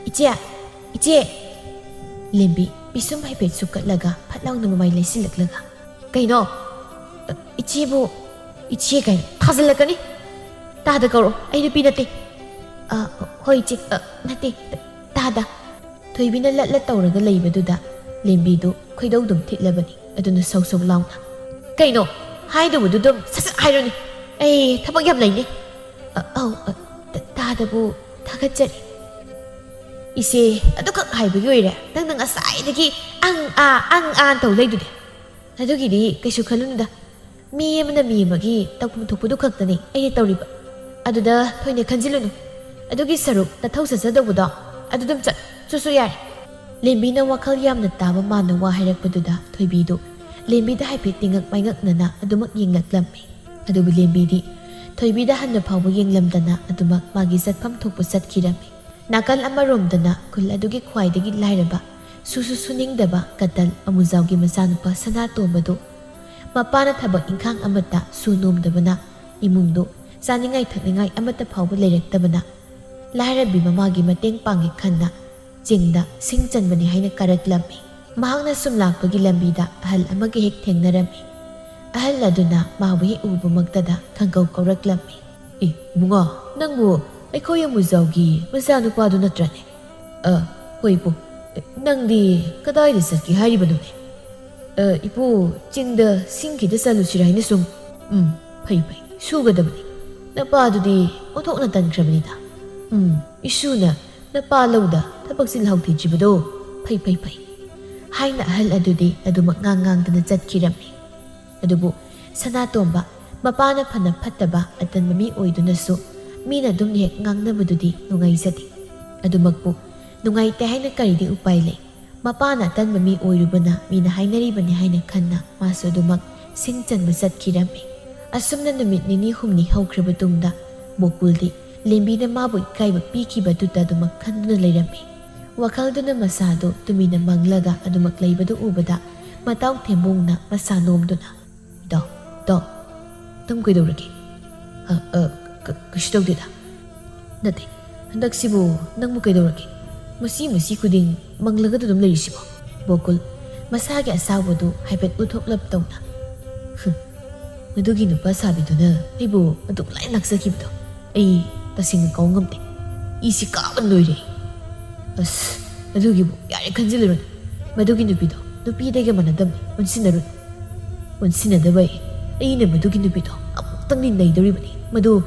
"ꯏꯆꯦ." ꯂꯦꯝꯕꯤ ꯄꯤꯁꯨꯝ ꯍꯥꯏꯐꯦꯠ ꯁꯨꯛꯀꯠꯂꯒ ꯐꯠ ꯂꯥꯎꯅ ꯃꯃꯥꯏ ꯂꯩꯁꯤꯜꯂꯛꯂꯒ "ꯀꯩꯅꯣ ꯏꯆꯦꯕꯨ ꯏꯆꯦ ꯀꯩꯅꯣ ꯊꯥꯖꯤꯜꯂꯛꯀꯅꯤ ꯇꯥꯗ ꯀꯧꯔꯣ ꯑꯩ ꯅꯨꯄꯤ ꯅꯠꯇꯦ." "ꯍꯣꯏ ꯏꯆꯦ ꯅꯠꯇꯦ ꯇꯥꯗ." ꯊꯣꯏꯕꯤꯅ ꯂꯠ ꯇꯧꯔꯒ ꯂꯩꯕꯗꯨꯗ ꯂꯦꯝꯕꯤꯗꯨ ꯈꯣꯏꯗꯧꯗꯨꯝ ꯊꯤꯠꯂꯕꯅꯤ ꯑꯗꯨꯅ ꯁꯧ ꯂꯥꯎꯅ "ꯀꯩꯅꯣ ꯍꯥꯏꯗꯧꯕꯗꯨ ꯑꯗꯨꯝ ꯁꯠ ꯍꯥꯏꯔꯣꯅꯤ ꯑꯩ ꯊꯕꯛ ꯌꯥꯝ ꯂꯩꯅꯤ." "ꯇꯥꯗꯕꯨ ꯊꯥꯒꯠꯆꯔꯤ ꯏꯆꯦ ꯑꯗꯨꯈꯛ ꯍꯥꯏꯕꯒꯤ ꯑꯣꯏꯔꯦ ꯅꯪꯅ ꯉꯁꯥꯏꯗꯒꯤ ꯑꯪ ꯇꯧ ꯂꯩꯗꯨꯗꯤ ꯑꯗꯨꯒꯤꯗꯤ ꯀꯩꯁꯨ ꯈꯜꯂꯨꯅꯨꯗ ꯃꯤ ꯑꯃꯅ ꯃꯤ ꯑꯃꯒꯤ ꯇꯧꯐꯝ ꯊꯣꯛꯄꯗꯨ ꯈꯛꯇꯅꯤ ꯑꯩꯅ ꯇꯧꯔꯤꯕ ꯑꯗꯨꯗ ꯊꯣꯏꯅ ꯈꯟꯖꯤꯜꯂꯨꯅꯨ ꯑꯗꯨꯒꯤ ꯁꯔꯨꯛ ꯅꯊꯧ ꯆꯠꯆꯗꯧꯕꯗꯣ ꯑꯗꯨꯗꯨꯝ ꯆꯠꯁꯨ ꯌꯥꯔꯦ." ꯂꯦꯝꯕꯤꯅ ꯋꯥꯈꯜ ꯌꯥꯝꯅ ꯇꯥꯕ ꯃꯥꯅ ꯋꯥ ꯍꯥꯏꯔꯛꯄꯗꯨꯗ ꯊꯣꯏꯕꯤꯗꯨ ꯂꯦꯝꯕꯤꯗ ꯍꯥꯏꯐꯦꯠ ꯇꯤꯡꯉꯛ ꯃꯥꯏꯉꯛꯅꯅ ꯑꯗꯨꯃꯛ ꯌꯦꯡꯂꯛꯂꯝꯃꯤ ꯑꯗꯨꯕꯨ ꯂꯦꯝꯕꯤꯗꯤ ꯊꯣꯏꯕꯤꯗ ꯍꯟꯅ ꯐꯥꯎꯕ ꯌꯦꯡꯂꯝꯗꯅ ꯑꯗꯨꯃꯛ ꯃꯥꯒꯤ ꯆꯠꯐꯝ ꯊꯣꯛꯄ ꯆꯠꯈꯤꯔꯝꯃꯤ ꯅꯥꯀꯜ ꯑꯃꯔꯣꯝꯗꯅ ꯈꯨꯜ ꯑꯗꯨꯒꯤ ꯈ꯭ꯋꯥꯏꯗꯒꯤ ꯂꯥꯏꯔꯕ ꯁꯨꯅꯤꯡꯗꯕ ꯀꯇꯜ ꯑꯃꯨꯖꯥꯎꯒꯤ ꯃꯆꯥꯅꯨꯄꯥ ꯁꯅꯥꯇꯣꯝꯕꯗꯨ ꯃꯄꯥꯅ ꯊꯕꯛ ꯏꯪꯈꯥꯡ ꯑꯃꯠꯇ ꯁꯨ ꯅꯣꯝꯗꯕꯅ ꯏꯃꯨꯡꯗꯨ ꯆꯥꯅꯤꯡꯉꯥꯏ ꯊꯛꯅꯤꯡꯉꯥꯏ ꯑꯃꯠꯇ ꯐꯥꯎꯕ ꯂꯩꯔꯛꯇꯕꯅ ꯂꯥꯏꯔꯕꯤ ꯃꯃꯥꯒꯤ ꯃꯇꯦꯡ ꯄꯥꯡꯒꯦ ꯈꯟꯅ ꯆꯤꯡꯗ ꯁꯤꯡ ꯆꯟꯕꯅꯤ ꯍꯥꯏꯅ ꯀꯥꯔꯛꯂꯝꯃꯤ ꯃꯍꯥꯛꯅ ꯁꯨꯝ ꯂꯥꯛꯄꯒꯤ ꯂꯝꯕꯤꯗ ꯑꯍꯜ ꯑꯃꯒ ꯍꯦꯛ ꯊꯦꯡꯅꯔꯝꯃꯤ ꯑꯍꯜ ꯑꯗꯨꯅ ꯃꯥꯕꯨ ꯍꯦꯛ ꯎꯕꯃꯛꯇꯗ ꯈꯪꯀꯧ ꯀꯧꯔꯛꯂꯝꯃꯤ "ꯏꯕꯨꯡꯉꯣ ꯅꯪꯕꯨ ꯑꯩꯈꯣꯏ ꯑꯃꯨꯖꯥꯎꯒꯤ ꯃꯆꯥꯅꯨꯄꯥꯗꯨ ꯅꯠꯇ꯭ꯔꯅꯦ?" "ꯍꯣꯏ ꯏꯄꯨ ꯅꯪꯗꯤ ꯀꯗꯥꯏꯗ ꯆꯠꯀꯦ ꯍꯥꯏꯔꯤꯕꯅꯣꯅꯦ?" "ꯏꯄꯨ ꯆꯤꯡꯗ ꯁꯤꯡ ꯈꯤꯇ ꯆꯠꯂꯨꯁꯤꯔ ꯍꯥꯏꯅ ꯁꯨꯝ." ꯐꯩ ꯁꯨꯒꯗꯕꯅꯤ ꯅꯄꯥꯗꯨꯗꯤ ꯑꯣꯟꯊꯣꯛꯅ ꯇꯟꯈ꯭ꯔꯕꯅꯤꯗ." "ꯏꯁꯨꯅ ꯅꯄꯥ ꯂꯧꯗ ꯊꯕꯛ ꯆꯤꯜꯍꯥꯎ ꯊꯤꯗ꯭ꯔꯤꯕꯗꯣ ꯐꯩ." ꯍꯥꯏꯅ ꯑꯍꯜ ꯑꯗꯨꯗꯤ ꯑꯗꯨꯃꯛ ꯉꯥꯡꯗꯅ ꯆꯠꯈꯤꯔꯝꯃꯤ ꯑꯗꯨꯕꯨ ꯁꯅꯥꯇꯣꯝꯕ ꯃꯄꯥꯅ ꯐꯅ ꯐꯠꯇꯕ ꯑꯇꯟꯕ ꯃꯤ ꯑꯣꯏꯗꯨꯅꯁꯨ ꯃꯤꯅ ꯑꯗꯨꯝ ꯍꯦꯛ ꯉꯥꯡꯅꯕꯗꯨꯗꯤ ꯅꯨꯡꯉꯥꯏꯖꯗꯦ ꯑꯗꯨꯃꯛꯄꯨ ꯅꯨꯡꯉꯥꯏꯇꯦ ꯍꯥꯏꯅ ꯀꯔꯤꯗꯤ ꯎꯄꯥꯏ ꯂꯩ Mapana atanba mi oirubana mina hainaribani haina khanna masu adumak sing chanba chatkirami. Asumna numit nini humni haukraba tungda Bokuldi lembina mabu ikaiba pikibatuta adumak khanduna leirami. Wakalduna masado tumina manglaga adumak leibadu ubada matau thembungna masa nomduna. Do, tam kaidoragi? Kashi tawdeda. Nate, handaksibu nangmu kaidoragi? Masi kuding manglaga dudum leirisibo. Bokul, masagi asawadu haibet uthoklap tawna. Madugi nupa sabiduna aibu aduk lai naksakibdo. Ai tasing kaw ngamte. Isi kaban loire. As madugibu yare kanjilirun. Madugi nupido nupidege manadam unsinarun. Unsinadabai aina madugi nupido amutang ni naidoribani. Madu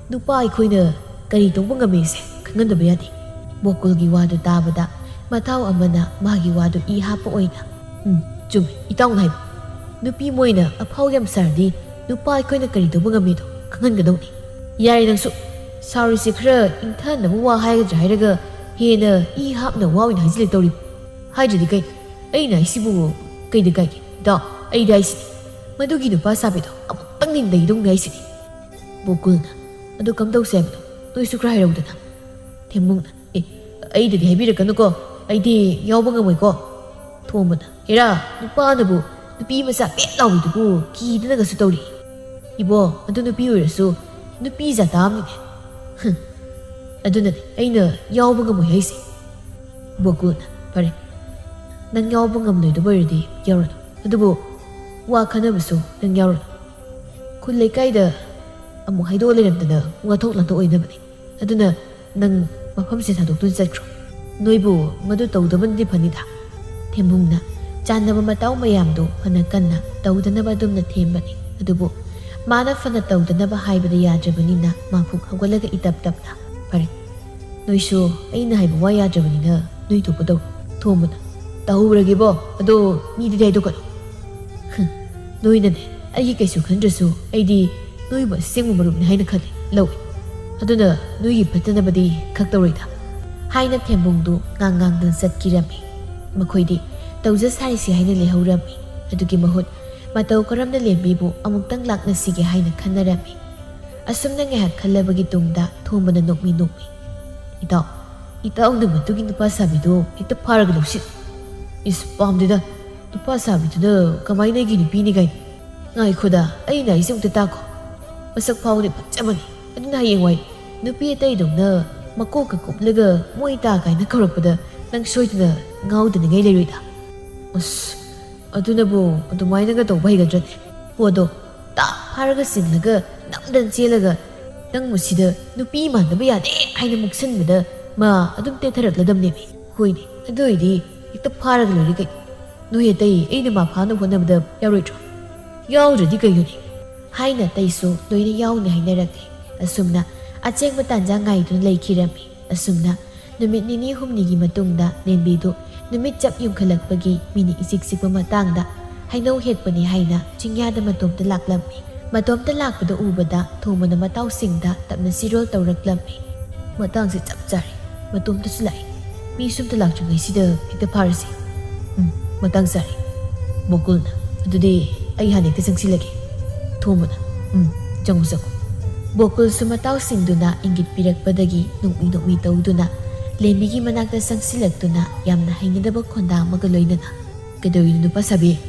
nupa aikoina kari tongba ngamese khangandaba yadi. Bokulgi wadu tabada matau amana magi wadu I hapa oina. Chumi itaw na haibu. Nupi moina apau yam sardi nupa aikoina kari tongba ngamido khangangadawni. Yari nangsu sauri si khra inthan na wa haiga jairaga hena I hapna wawin hajile tawri. Haijadi kai aina isibu kai de kai da ai dai si. Madugi nupa sabido amutang ni naidong nai si. Bokulna adu kamdaw sebdo toisu khra hairawdana. Thembungna aidadi haibirakanuko aidi yawba ngamoiko. Thombana era nupanabu nupi masa pet lawidubu kidanaga su tawri. Ibo adu nupi oirasu nupi zatamnine. Adunane aina yawba ngamoi haise. Bokulna pare nang yawba ngamnoidubu oiradi yawranu. Adubu wa khanabasu nang yawranu. Khun leikaida amu haido leiramdana ngathok lanthok oinabani. Aduna nang mafamse thadokdun chatkro. Noibu madu tawdabandi phanida. Thembungna chanaba matau mayamdo phana kanna tawdanaba adumna thembani. Adubu mana fana tawdanaba haibada yadrabanina mafuk hawgalaga itap tapna. Pare noisu aina haiba wa yadrabanina noi topadaw. Thombana tahubragibo ado midi dai dokano. Noinane ai kaisu khandrasu aidi noiba sengmu marupni haina khale lawi. Aduna nuyi patanabadi khaktaroida. Haina thembungdu ngangang satkirami. Makhoidi tawja sarisi haina lehaurami. Adugi mahut matau karamna lembibu amuktang lakna sige haina khanarami. Asumna ngahak khalabagi tungda thombana nokmi. Itaw na matugi nupa sabido ita paraga lawsit. Is pamdida nupa sabido na kamay na ginipini gay. Ngay khoda ay na isang tatako. Masak pao ni pachamani. Aduna hayengway nupi atay dong na makoka kuplaga mo ita kay nakarapada nang soydana ngawdana ngay layroida. As aduna bo adumay na gatong bahigadran. Huwado ta paraga sinlaga namdan silaga nang musida nupi man na bayade ay namuksan mada ma adum tetharakladam nemi. Hoyni adoydi ita paraga layri kay. Nuhi atay ay na mapano hunabada yawritro. Yawradi kayo ni. Hay na tayso doy na yaw ni hainaragay. Asumna acheng matanja ngaydun laikirami. Asumna numit nini humnigi matungda nenbido numit chap yung kalagpagi mini isiksikpa matangda hainaw hetpani haina chingyada matomta laklami. Matomta lakpada ubada thoma na mataw singda tapna sirol tawraklami. Matang si chapchari matomta sulay. Misum talak ngay sida kita parasi. Matang sari. Bokulna adudi ay hanik tisang silagi. Thoma na. Jangusako. Bokul sumataw singduna ingit pirakpadagi nukmi tawduna lembigi manakta sangsilagtuna yamna hainadaba konda magaloynana. Kadawin nupa sabi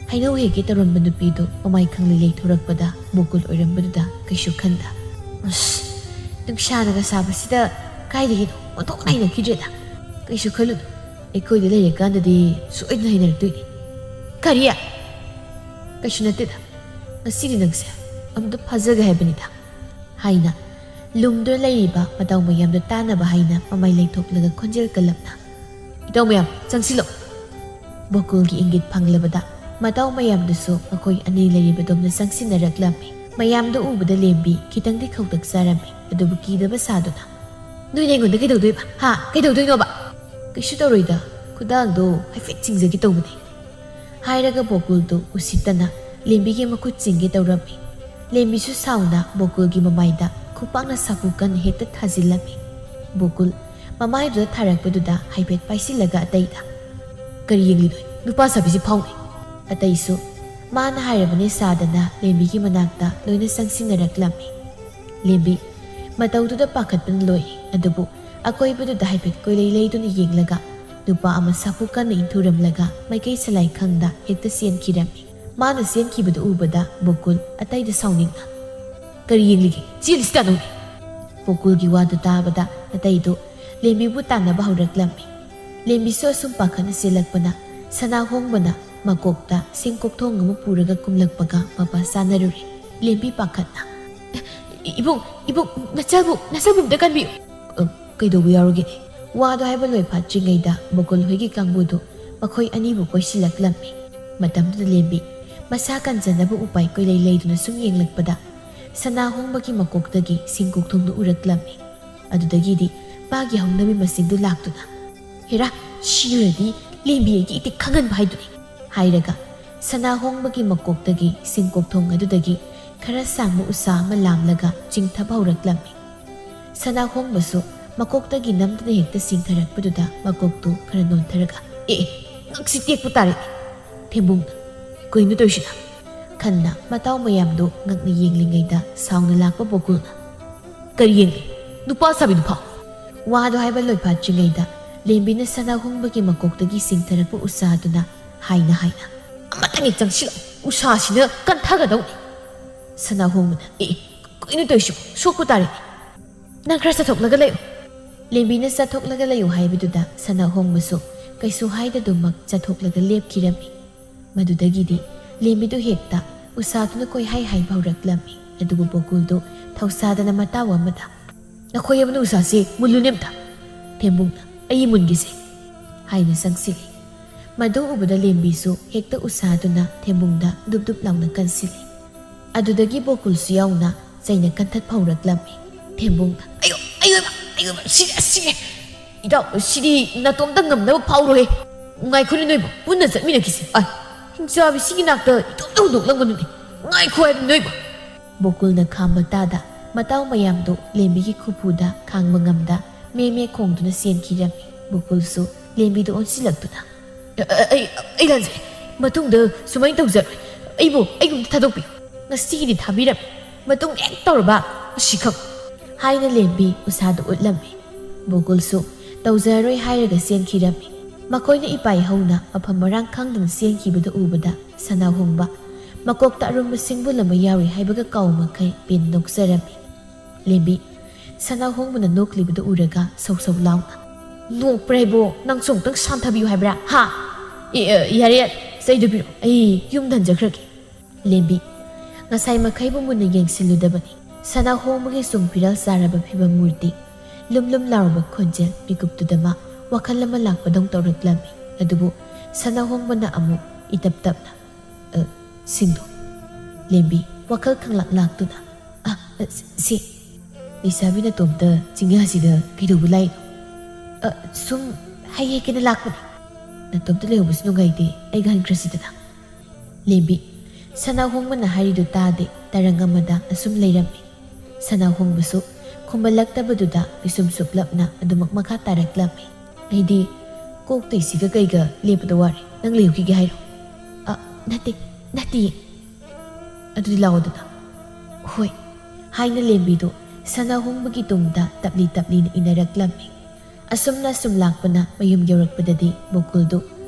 hainaw hegi taron manupido mamay kang lilay thurakpada bokul oirambaduda kaisu khanda. As nagsyanaga sabasida kaidagino matok na hinagkidreda. Kaisu khalun ikoy dilay yakandadi suoid na hinaragtoyni. Kariya! Kaisu natida ngasili nagsa amda pazaga hebanida. Haina lumdo layriba mataw mayamdo tanaba haina mamay laythoklaga khonjel kalapna. Itaw mayam changsilo. Bokulgi ingit panglabada mataw mayamdusu makoy ani layriba domna sangsinaraklami. Mayamdo ubada lembi kitangdi khawtak sarami adubu kidaba saduna. Noi nengonda kaidawdoiba? Ha, kaidawdoinoba? Kaisu tawroida khudangdo haifet chingjagi tawbani. Hairaga bokuldo usitana lembigi makut chingge tawrami. Lembisu sauna bokulgi mamayda kupangna sakukan heta thazilami. Bokul mamaydo tharakpaduda haibet paisilaga ataida. ꯀꯔꯤ ꯌꯦꯡꯂꯤꯅꯣ ꯅꯨꯄꯥ ꯁꯥꯕꯤꯁꯤ ꯐꯥꯎꯅꯩ ꯑꯇꯩꯁꯨ ꯃꯥꯅ ꯍꯥꯏꯔꯕꯅꯤ ꯁꯥꯗꯅ ꯂꯦꯝꯕꯤꯒꯤ ꯃꯅꯥꯛꯇ ꯂꯣꯏꯅ ꯆꯪꯁꯤꯟꯅꯔꯛꯂꯝꯃꯤ ꯂꯦꯝꯕꯤ ꯃꯇꯧꯗꯨꯗ ꯄꯥꯈꯠꯄꯅ ꯂꯣꯏ ꯑꯗꯨꯕꯨ ꯑꯀꯣꯏꯕꯗꯨꯗ ꯍꯥꯏꯐꯦꯠ ꯀꯣꯏꯂꯩ ꯂꯩꯗꯨꯅ ꯌꯦꯡꯂꯒ ꯅꯨꯄꯥ ꯑꯃ ꯁꯥꯐꯨ ꯀꯟꯅ ꯏꯟꯊꯨꯔꯝꯂꯒ ꯃꯥꯏꯀꯩ ꯁꯂꯥꯏ ꯈꯪꯗ ꯍꯦꯛꯇ ꯆꯦꯟꯈꯤꯔꯝꯃꯤ ꯃꯥꯅ ꯆꯦꯟꯈꯤꯕꯗꯨ ꯎꯕꯗ ꯕꯣꯀꯨꯜ ꯑꯇꯩꯗ ꯁꯥꯎꯅꯤꯡꯅ ꯀꯔꯤ ꯌꯦꯡꯂꯤꯒꯦ ꯆꯦꯜꯂꯤꯁꯤ ꯇꯥꯅꯧꯅꯦ ꯕꯣꯀꯨꯜꯒꯤ ꯋꯥꯗꯨ ꯇꯥꯕꯗ ꯑꯇꯩꯗꯨ ꯂꯦꯝꯕꯤꯕꯨ ꯇꯥꯟꯅꯕ ꯍꯧꯔꯛꯂꯝꯃꯤ ꯂꯦꯝꯕꯤꯁꯨ ꯑꯁꯨꯝ ꯄꯥꯈꯠꯅ ꯆꯦꯜꯂꯛꯄꯅ ꯁꯅꯥꯍꯣꯡꯕꯅ ꯃꯀꯣꯛꯇ ꯁꯤꯡꯀꯣꯛꯊꯣꯡ ꯑꯃ ꯄꯨꯔꯒ ꯀꯨꯝꯂꯛꯄꯒ ꯃꯄꯥ ꯆꯥꯅꯔꯨꯔꯦ ꯂꯦꯝꯕꯤ ꯄꯥꯈꯠꯅ ꯏꯕꯨꯡ ꯅꯆꯜꯕꯨ ꯑꯝꯇ ꯀꯟꯕꯤꯌꯨ ꯀꯩꯗꯧꯕ ꯌꯥꯎꯔꯒꯦ ꯋꯥꯗꯣ ꯍꯥꯏꯕ ꯂꯣꯏ ꯐꯥꯠꯇ꯭ꯔꯤꯉꯩꯗ ꯕꯣꯀꯨꯜ ꯍꯣꯏꯒꯤ ꯀꯥꯡꯕꯨꯗꯨ ꯃꯈꯣꯏ ꯑꯅꯤꯕꯨ ꯀꯣꯏꯁꯤꯜꯂꯛꯂꯝꯃꯤ ꯃꯇꯝꯗꯨꯗ ꯂꯦꯝꯕꯤ ꯃꯁꯥ ꯀꯟꯖꯅꯕ ꯎꯄꯥꯏ ꯀꯣꯏꯂꯩ ꯂꯩꯗꯨꯅ ꯁꯨꯝ ꯌꯦꯡꯂꯛꯄꯗ ꯁꯅꯥꯍꯣꯡꯕꯒꯤ ꯃꯀꯣꯛꯇꯒꯤ ꯁꯤꯡꯀꯣꯛꯊꯣꯡꯗꯨ ꯎꯔꯛꯂꯝꯃꯤ ꯑꯗꯨꯗꯒꯤꯗꯤ ꯃꯥꯒꯤ ꯍꯧꯅꯕꯤ ꯃꯁꯤꯡꯗꯨ ꯂꯥꯛꯇꯨꯅ ꯍꯦꯔꯥ ꯁꯤꯔꯗꯤ ꯂꯦꯝꯕꯤ ꯑꯩꯒꯤ ꯏꯇꯤꯛ ꯈꯪꯍꯟꯕ ꯍꯥꯏꯗꯨꯅꯤ ꯍꯥꯏꯔꯒ ꯁꯅꯥꯍꯣꯡꯕꯒꯤ ꯃꯀꯣꯛꯇꯒꯤ ꯁꯤꯡꯀꯣꯛꯊꯣꯡ ꯑꯗꯨꯗꯒꯤ ꯈꯔ ꯁꯥꯡꯕ ꯎꯁꯥ ꯑꯃ ꯂꯥꯝꯂꯒ ꯆꯤꯡꯊꯕ ꯍꯧꯔꯛꯂꯝꯃꯤ ꯁꯅꯥꯍꯣꯡꯕꯁꯨ ꯃꯀꯣꯛꯇꯒꯤ ꯅꯝꯗꯨꯅ ꯍꯦꯛꯇ ꯆꯤꯡꯊꯔꯛꯄꯗꯨꯗ ꯃꯀꯣꯛꯇꯨ ꯈꯔ ꯅꯣꯟꯊꯔꯒ ꯉꯛꯁꯤ ꯇꯦꯛꯄ ꯇꯥꯔꯦ ꯊꯦꯝꯕꯨꯡꯅ ꯀꯩꯅꯣ ꯇꯧꯔꯤꯁꯤꯅ ꯈꯟꯅ ꯃꯇꯥꯎ ꯃꯌꯥꯝꯗꯨ ꯉꯛꯅ ꯌꯦꯡꯂꯤꯉꯩꯗ ꯁꯥꯎꯅ ꯂꯥꯛꯄ ꯕꯣꯀꯨꯜꯅ ꯀꯔꯤ ꯌꯦꯡꯂꯤ ꯅꯨꯄꯥ ꯁꯥꯕꯤꯗꯨ ꯐꯥꯎ ꯋꯥꯗꯣ ꯍꯥꯏꯕ ꯂꯣꯏꯐꯥꯠꯇ꯭ꯔꯤꯉꯩꯗ ꯂꯦꯝꯕꯤꯅ ꯁꯅꯥꯍꯣꯡꯕꯒꯤ ꯃꯀꯣꯛꯇꯒꯤ ꯆꯤꯡꯊꯔꯛꯄ ꯎꯁꯥꯗꯨꯅ ꯍꯥꯏꯅ ꯑꯃꯇꯪ ꯍꯦꯛ ꯆꯪꯁꯤꯜꯂꯣ ꯎꯁꯥꯁꯤꯅ ꯀꯟꯊꯒꯗꯧꯅꯤ ꯁꯅꯥꯍꯣꯡꯕꯅ ꯀꯩꯅꯣ ꯇꯧꯔꯤꯁꯤꯕꯨ ꯁꯣꯛꯄ ꯇꯥꯔꯦ ꯅꯪ ꯈꯔ ꯆꯠꯊꯣꯛꯂꯒ ꯂꯩꯌꯨ ꯂꯦꯝꯕꯤꯅ ꯆꯠꯊꯣꯛꯂꯒ ꯂꯩꯌꯨ ꯍꯥꯏꯕꯗꯨꯗ ꯁꯅꯥꯍꯣꯡꯕꯁꯨ ꯀꯩꯁꯨ ꯍꯥꯏꯗꯗꯨꯃꯛ ꯆꯠꯊꯣꯛꯂꯒ ꯂꯦꯞꯈꯤꯔꯝꯃꯤ ꯃꯗꯨꯗꯒꯤꯗꯤ ꯂꯦꯝꯕꯤꯗꯨ ꯍꯦꯛꯇ ꯎꯁꯥꯗꯨꯅ ꯀꯣꯏꯍꯥꯏ ꯍꯥꯏꯕ ꯍꯧꯔꯛꯂꯝꯃꯤ ꯑꯗꯨꯕꯨ ꯕꯣꯀꯨꯜꯗꯨ ꯊꯧꯁꯥꯗꯅ ꯃꯇꯥꯎ ꯑꯃꯗ ꯅꯈꯣꯏ ꯑꯃꯅ ꯎꯁꯥꯁꯤ ꯃꯨꯜꯂꯨꯅꯦ ꯑꯝꯇ ꯊꯦꯝꯕꯨꯡꯅ ꯑꯩ ꯃꯨꯟꯒꯤꯁꯦ ꯍꯥꯏꯅ ꯆꯪꯁꯤꯜꯂꯤ ꯃꯗꯨ ꯎꯕꯗ ꯂꯦꯝꯕꯤꯁꯨ ꯍꯦꯛꯇ ꯎꯁꯥꯗꯨꯅ ꯊꯦꯝꯕꯨꯡꯗ ꯗꯨꯞ ꯗꯨꯞ ꯂꯥꯎꯅ ꯀꯟꯁꯤꯜꯂꯤ ꯑꯗꯨꯗꯒꯤ ꯕꯣꯀꯨꯜꯁꯨ ꯌꯥꯎꯅ ꯆꯩꯅ ꯀꯟꯊꯠꯄ ꯍꯧꯔꯛꯂꯝꯃꯤ ꯊꯦꯝꯕꯨꯡꯅ ꯑꯩꯌꯣ ꯁꯤꯔꯦ ꯏꯇꯥꯎ ꯁꯤꯗꯤ ꯅꯇꯣꯝꯇ ꯉꯝꯅꯕ ꯐꯥꯎꯔꯣꯏ ꯉꯥꯏꯈꯣꯅꯦ ꯅꯣꯏꯕꯨ ꯄꯨꯟꯅ ꯆꯠꯃꯤꯟꯅꯈꯤꯁꯦ ꯍꯤꯡꯆꯥꯕꯤ ꯁꯤꯒꯤ ꯅꯥꯛꯇ ꯏꯇꯣꯝꯇ ꯍꯨꯟꯗꯣꯛꯂꯝꯒꯅꯨꯅꯦ ꯉꯥꯏꯈꯣ ꯍꯥꯏꯕ ꯅꯣꯏꯕꯨ ꯕꯣꯀꯨꯜꯅ ꯈꯥꯝꯕ ꯇꯥꯗ ꯃꯇꯥꯎ ꯃꯌꯥꯝꯗꯨ ꯂꯦꯝꯕꯤꯒꯤ ꯈꯨꯐꯨꯗ ꯈꯥꯡꯕ ꯉꯝꯗ ꯃꯦ ꯈꯣꯡꯗꯨꯅ ꯆꯦꯟꯈꯤꯔꯝꯃꯤ ꯕꯣꯀꯨꯜꯁꯨ ꯂꯦꯝꯕꯤꯗ ꯑꯣꯟꯁꯤꯜꯂꯛꯇꯨꯅ ꯑꯩ ꯂꯥꯟꯖꯩ ꯃꯇꯨꯡꯗ ꯁꯨꯃꯥꯏꯅ ꯇꯧꯖꯔꯣꯏ ꯑꯩꯒꯨꯝꯇ ꯊꯥꯗꯣꯛꯄꯤꯌꯨ ꯉꯁꯤꯒꯤꯗꯤ ꯊꯥꯕꯤꯔꯝꯃꯤ ꯃꯇꯨꯡ ꯍꯦꯛ ꯇꯧꯔꯕ ꯑꯁꯤꯈꯛ ꯍꯥꯏꯅ ꯂꯦꯝꯕꯤ ꯎꯁꯥꯗ ꯎꯠꯂꯝꯃꯤ ꯕꯣꯀꯨꯜꯁꯨ ꯇꯧꯖꯔꯣꯏ ꯍꯥꯏꯔꯒ ꯆꯦꯟꯈꯤꯔꯝꯃꯤ ꯃꯈꯣꯏꯅ ꯏꯄꯥꯏ ꯍꯧꯅ ꯃꯐꯝ ꯃꯔꯥꯡ ꯈꯪꯗꯅ ꯆꯦꯟꯈꯤꯕꯗꯨ ꯎꯕꯗ ꯁꯅꯥꯍꯣꯡꯕ ꯃꯀꯣꯛꯇ ꯑꯔꯨꯝꯕ ꯁꯤꯡꯕꯨꯜ ꯑꯃ ꯌꯥꯎꯔꯤ ꯍꯥꯏꯕꯒ ꯀꯥꯎ ꯃꯈꯩ ꯄꯦꯟ ꯅꯣꯛꯆꯔꯝꯃꯤ ꯂꯦꯝꯕꯤ ꯁꯅꯥꯍꯣꯡꯕꯅ ꯅꯣꯛꯂꯤꯕꯗꯨ ꯎꯔꯒ ꯁꯧ ꯂꯥꯎꯅ ꯅꯣꯛꯄ꯭ꯔꯥ ꯍꯥꯏꯕꯣ ꯅꯪꯁꯨ ꯑꯃꯨꯛꯇꯪ ꯁꯥꯟꯊꯕꯤꯌꯨ ꯍꯥꯏꯕ꯭ꯔꯥ ꯍꯥ ꯌꯥꯔꯦ ꯆꯩꯗꯨ ꯄꯤꯔꯣ ꯑꯩ ꯌꯨꯝꯗ ꯍꯟꯖꯈ꯭ꯔꯒꯦ ꯂꯦꯝꯕꯤ ꯉꯁꯥꯏ ꯃꯈꯩꯕꯨ ꯃꯨꯟꯅ ꯌꯦꯡꯁꯤꯜꯂꯨꯗꯕꯅꯤ ꯁꯅꯥꯍꯣꯡꯕꯒꯤ ꯆꯨꯡ ꯐꯤꯔꯥꯜ ꯆꯥꯔꯕ ꯐꯤꯕꯝ ꯃꯨꯔꯇꯤ ꯂꯨꯝ ꯂꯥꯎꯔꯕ ꯈꯣꯟꯖꯦꯜ ꯃꯤꯀꯨꯞꯇꯨꯗ ꯃꯥ ꯋꯥꯈꯜ ꯑꯃ ꯂꯥꯛꯄꯗꯧ ꯇꯧꯔꯛꯂꯝꯃꯤ ꯑꯗꯨꯕꯨ ꯁꯅꯥꯍꯣꯡꯕꯅ ꯑꯃꯨꯛ ꯏꯇꯞ ꯇꯞꯅ ꯁꯤꯡꯗꯣ ꯂꯦꯝꯕꯤ ꯋꯥꯈꯜ ꯈꯪꯂꯥꯛ ꯂꯥꯛꯇꯨꯅ ꯁꯤ ꯂꯩꯁꯥꯕꯤ ꯅꯇꯣꯝꯇ ꯆꯤꯡꯌꯥꯁꯤꯗ ꯀꯩꯗꯧꯕ ꯂꯥꯛꯏꯅꯣ ꯁꯨꯝ ꯍꯩꯀꯦꯅ ꯂꯥꯛꯄꯅꯤ ꯅꯇꯣꯝꯇ ꯂꯩꯍꯧꯕꯁꯨ ꯅꯨꯡꯉꯥꯏꯇꯦ ꯑꯩꯒ ꯍꯟꯈ꯭ꯔꯁꯤꯗꯅ ꯂꯦꯝꯕꯤ ꯁꯅꯥꯍꯣꯡꯕꯅ ꯍꯥꯏꯔꯤꯗꯨ ꯇꯥꯗꯦ ꯇꯔꯪ ꯑꯃꯗ ꯑꯁꯨꯝ ꯂꯩꯔꯝꯃꯤ ꯁꯅꯥꯍꯣꯡꯕꯁꯨ ꯈꯨꯝꯕꯜꯂꯛꯇꯕꯗꯨꯗ ꯄꯤꯁꯨꯝ ꯁꯨꯛꯂꯞꯅ ꯑꯗꯨꯃꯛ ꯃꯈꯥ ꯇꯥꯔꯛꯂꯝꯃꯤ ꯑꯩꯗꯤ ꯀꯣꯛꯇꯩꯁꯤꯒ ꯀꯩꯒ ꯂꯦꯞꯄꯗ ꯋꯥꯔꯦ ꯅꯪ ꯂꯩꯍꯧꯈꯤꯒꯦ ꯍꯥꯏꯔꯣ ꯅꯠꯇꯦ ꯑꯗꯨꯗꯤ ꯂꯥꯛꯑꯣꯗꯅ ꯍꯣꯏ ꯍꯥꯏꯅ ꯂꯦꯝꯕꯤꯗꯨ ꯁꯅꯥꯍꯣꯡꯕꯒꯤ ꯇꯨꯡꯗ ꯇꯞꯂꯤꯅ ꯏꯅꯔꯛꯂꯝꯃꯤ ꯑꯁꯨꯝꯅ ꯁꯨꯝ ꯂꯥꯛꯄꯅ ꯃꯌꯨꯝ ꯌꯧꯔꯛꯄꯗꯗꯤ ꯕꯣꯀꯨꯜꯗꯨ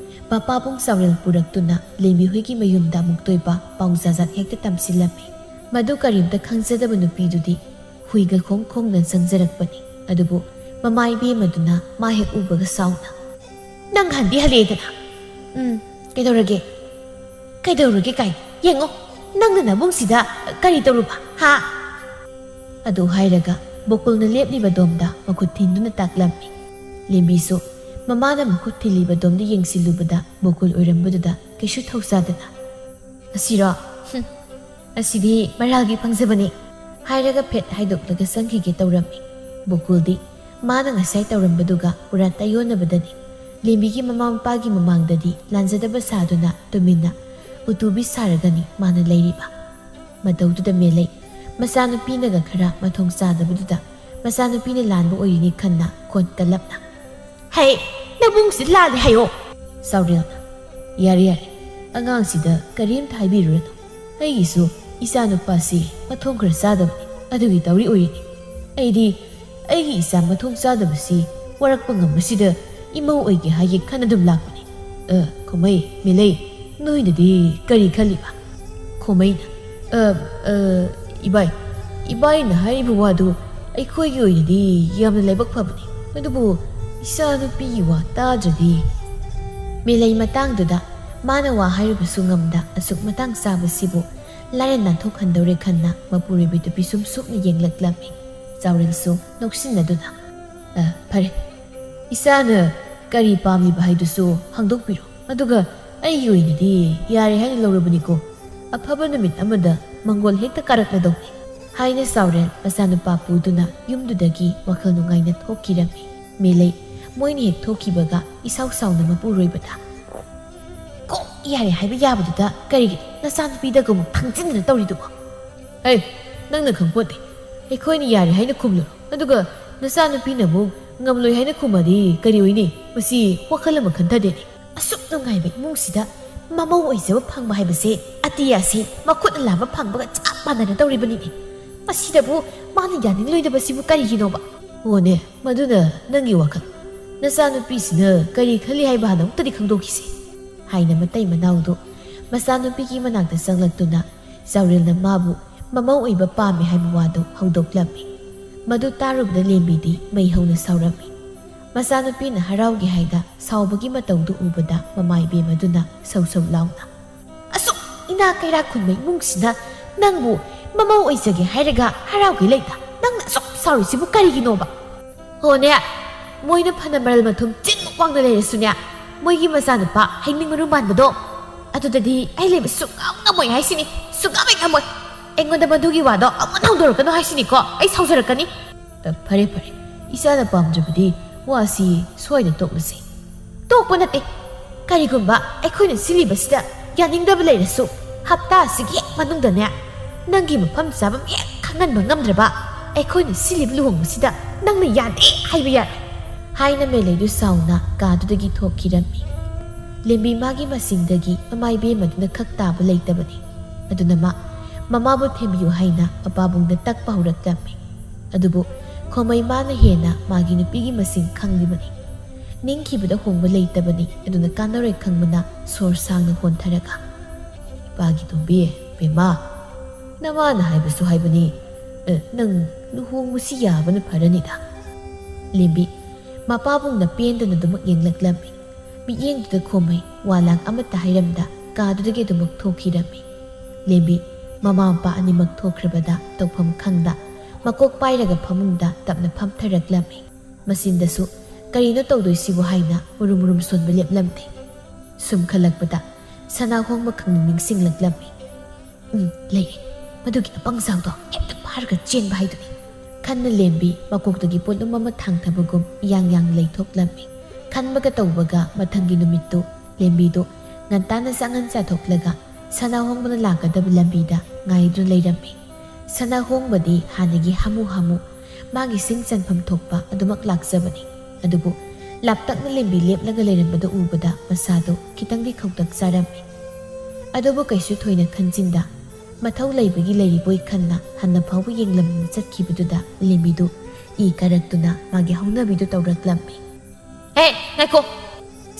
ꯃꯄꯥꯕꯨꯡ ꯆꯥꯎꯔꯦꯜ ꯄꯨꯔꯛꯇꯨꯅ ꯂꯦꯝꯕꯤ ꯍꯣꯏꯒꯤ ꯃꯌꯨꯝꯗ ꯑꯃꯨꯛ ꯇꯣꯏꯕ ꯄꯥꯎꯖꯥꯖꯠ ꯍꯦꯛꯇ ꯇꯝꯁꯤꯜꯂꯝꯃꯤ ꯃꯗꯨ ꯀꯔꯤꯝꯇ ꯈꯪꯖꯗꯕ ꯅꯨꯄꯤꯗꯨꯗꯤ ꯍꯨꯏꯒ ꯈꯣꯡꯅ ꯆꯪꯖꯔꯛꯄꯅꯤ ꯑꯗꯨꯕꯨ ꯃꯃꯥ ꯏꯕꯦꯝꯃꯗꯨꯅ ꯃꯥ ꯍꯦꯛ ꯎꯕꯒ ꯁꯥꯎꯅ ꯅꯪ ꯍꯟꯗꯤ ꯍꯜꯂꯛꯑꯦꯗꯅ ꯀꯩꯗꯧꯔꯒꯦ ꯀꯥꯏ ꯌꯦꯡꯉꯣ ꯅꯪꯅ ꯅꯕꯨꯡꯁꯤꯗ ꯀꯔꯤ ꯇꯧꯔꯨꯕ ꯍꯥ ꯑꯗꯨ ꯍꯥꯏꯔꯒ ꯕꯣꯀꯨꯜꯅ ꯂꯦꯞꯂꯤꯕ ꯗꯣꯝꯗ ꯃꯈꯨꯠ ꯊꯤꯟꯗꯨꯅ ꯇꯥꯛꯂꯝꯃꯤ ꯂꯦꯝꯕꯤꯁꯨ ꯃꯃꯥꯅ ꯃꯈꯨꯠ ꯊꯤꯜꯂꯤꯕ ꯗꯣꯝꯗ ꯌꯦꯡꯁꯤꯜꯂꯨꯕꯗ ꯕꯣꯀꯨꯜ ꯑꯣꯏꯔꯝꯕꯗꯨꯗ ꯀꯩꯁꯨ ꯊꯧꯁꯥꯗꯅ ꯑꯁꯤꯔꯣ ꯑꯁꯤꯗꯤ ꯃꯔꯥꯜꯒꯤ ꯐꯪꯖꯕꯅꯤ ꯍꯥꯏꯔꯒ ꯐꯦꯠ ꯍꯥꯏꯗꯣꯛꯂꯒ ꯆꯪꯈꯤꯒꯦ ꯇꯧꯔꯝꯃꯤ ꯕꯣꯀꯨꯜꯗꯤ ꯃꯥꯅ ꯉꯁꯥꯏ ꯇꯧꯔꯝꯕꯗꯨꯒ ꯄꯨꯔꯥ ꯇꯥꯏꯌꯣꯟꯅꯕꯗꯅꯤ ꯂꯦꯝꯕꯤꯒꯤ ꯃꯃꯥ ꯃꯄꯥꯒꯤ ꯃꯃꯥꯡꯗꯗꯤ ꯂꯥꯟꯖꯗꯕ ꯁꯥꯗꯨꯅ ꯇꯨꯃꯤꯟꯅ ꯎꯇꯨꯕꯤ ꯁꯥꯔꯒꯅꯤ ꯃꯥꯅ ꯂꯩꯔꯤꯕ ꯃꯇꯧꯗꯨꯗ ꯃꯦꯜꯂꯩ ꯃꯆꯥꯅꯨꯄꯤꯅꯒ ꯈꯔ ꯃꯊꯣꯡ ꯆꯥꯗꯕꯗꯨꯗ ꯃꯆꯥꯅꯨꯄꯤꯅ ꯂꯥꯟꯕ ꯑꯣꯏꯔꯤꯅꯤ ꯈꯟꯅ ꯈꯣꯟ ꯀꯜꯂꯞꯅ ꯍꯩ ꯅꯕꯨꯡꯁꯤ ꯂꯥꯜꯂꯦ ꯍꯥꯏꯌꯣ Saurel Yari yari Angang sida karim thaibiru Aigisu isa nupasi mathong khara sadabani adugi tawri oirini aidi aigi isa mathong sadabasi warakpa ngammasida imau oige haye khanadum lakpani khomai milei noinadi kari khaliba khomaina ibai na haibu wadu aikhoigi oinadi yamna laibak phabani adubu isa nupi wa tadradi milei matangduda Mana wa hairubasu ngamda asuk matang sabasibu Laren nanthok handore khanna mapuribidu pisum sukna yenglaklami Saurelsu noksinaduna Pare Isana kari pamli bahaidusu hangdokpiru Aduga aigi oinadi yare haina laurabaniko Afaba namit amada manggol hekta karakladokni Haina Saurel masanupa puduna yumdudagi wakhal nungaina thokkirami Melei moini hek thokkibaga isaw sawna mapuroibada Yari haiba yabaduda karigi nasanupida gamu thangchinna tawridubo Hey nangna khangpote Aikhoini yari haina khumluro aduga nasanupina mu ngamloi haina khumadi kari oini masi wakhal ama khanthadeni asuk nungaiba imungsida mamau oizaba phangba haibase atiyasi makhut laba phangbaga chap manana tawribanini masidabu mana yaning loidabasibu kariginoba One maduna nangi wakhal nasanupisina kari khali haiba hana uktadi khangdokise Haina matay manawdo masanupiki managda sanglaktuna Saurelna mabu mamau oiba pame haibuwado hawdoklami Madu tarubda lembidi may hawna saurami Masanupina harawgi haida sawbagi matawdo ubada mamaybe maduna saw launa Asuk ina kaira kunmay mungsina nangbu mamau oisage hairaga harawgi leita Nangna asuk saurisibu kariginoba Hone moina panamaral matum chinmuk wangna leirasunya Moigi masanupa haiming marumanbado Adudadi ay leba sungaw ngamoy haisini Sungamay ngamoy Engonda madugi wado amon hawdorokano haisini ko ay sawsarakani Pare isa na pamjabadi wasi soyna toknasi Tokpo nate Karigumba aikhoina silibasida yaningdaba leirasu hapta asigi hek manungdane Nangi mafam sabam hek khanganba ngamdraba Aikhoina silib luhongbasida nangna yade haiba yare Haina melaidu sauna kadudagi thokkirami Lembi magi masingdagi mamaybe maduna khaktaba leitabani Aduna mamabu thembiyu haina mapabungda takpa huraklami Adubu khomai mana hena magi nupigi masing khanglibani Ningkhibada hongba leitabani aduna kanare khangmana sor sangna hontharaga Ipagi tombi bema Namana haibasu haibani Nang luhongmusi yabana paranida Lembi Mapabong na pendana dumak yenglaklami Miyengduda khomay walang amata hairamda kadudagi dumak thokkirami Lembi mamampa animak thokhrabada tokpham khangda makok pairaga phamungda tapna phamtharaklami Masindasu karino tawdoisibu haina murum sonba leplamde Sum khalakbada sana hongma khangning ningsinglaklami Lei madugi apangsawdo hekta parga chenba haiduni Khanna lembi makokdagi polum ama thangthabagum yang leithoklami Khanbaga tawbaga mathangi numittu lembido ngantana sangan chathoklaga sana hongbana lakadaba lambida ngaidun leirami sana hongbadi hanagi hamu magi singchanpham thokpa adumak lakjabani adubu laptakna lembi leplaga leirambada ubada masado kitangdi khawtak sarami adubu kaisu thoina khanjinda Mathau laibagi lairiboi khanna hanna phawba yenglamna chatkibaduda lembidu I karaktuna magi haunabidu tawraklami Hey ngaiko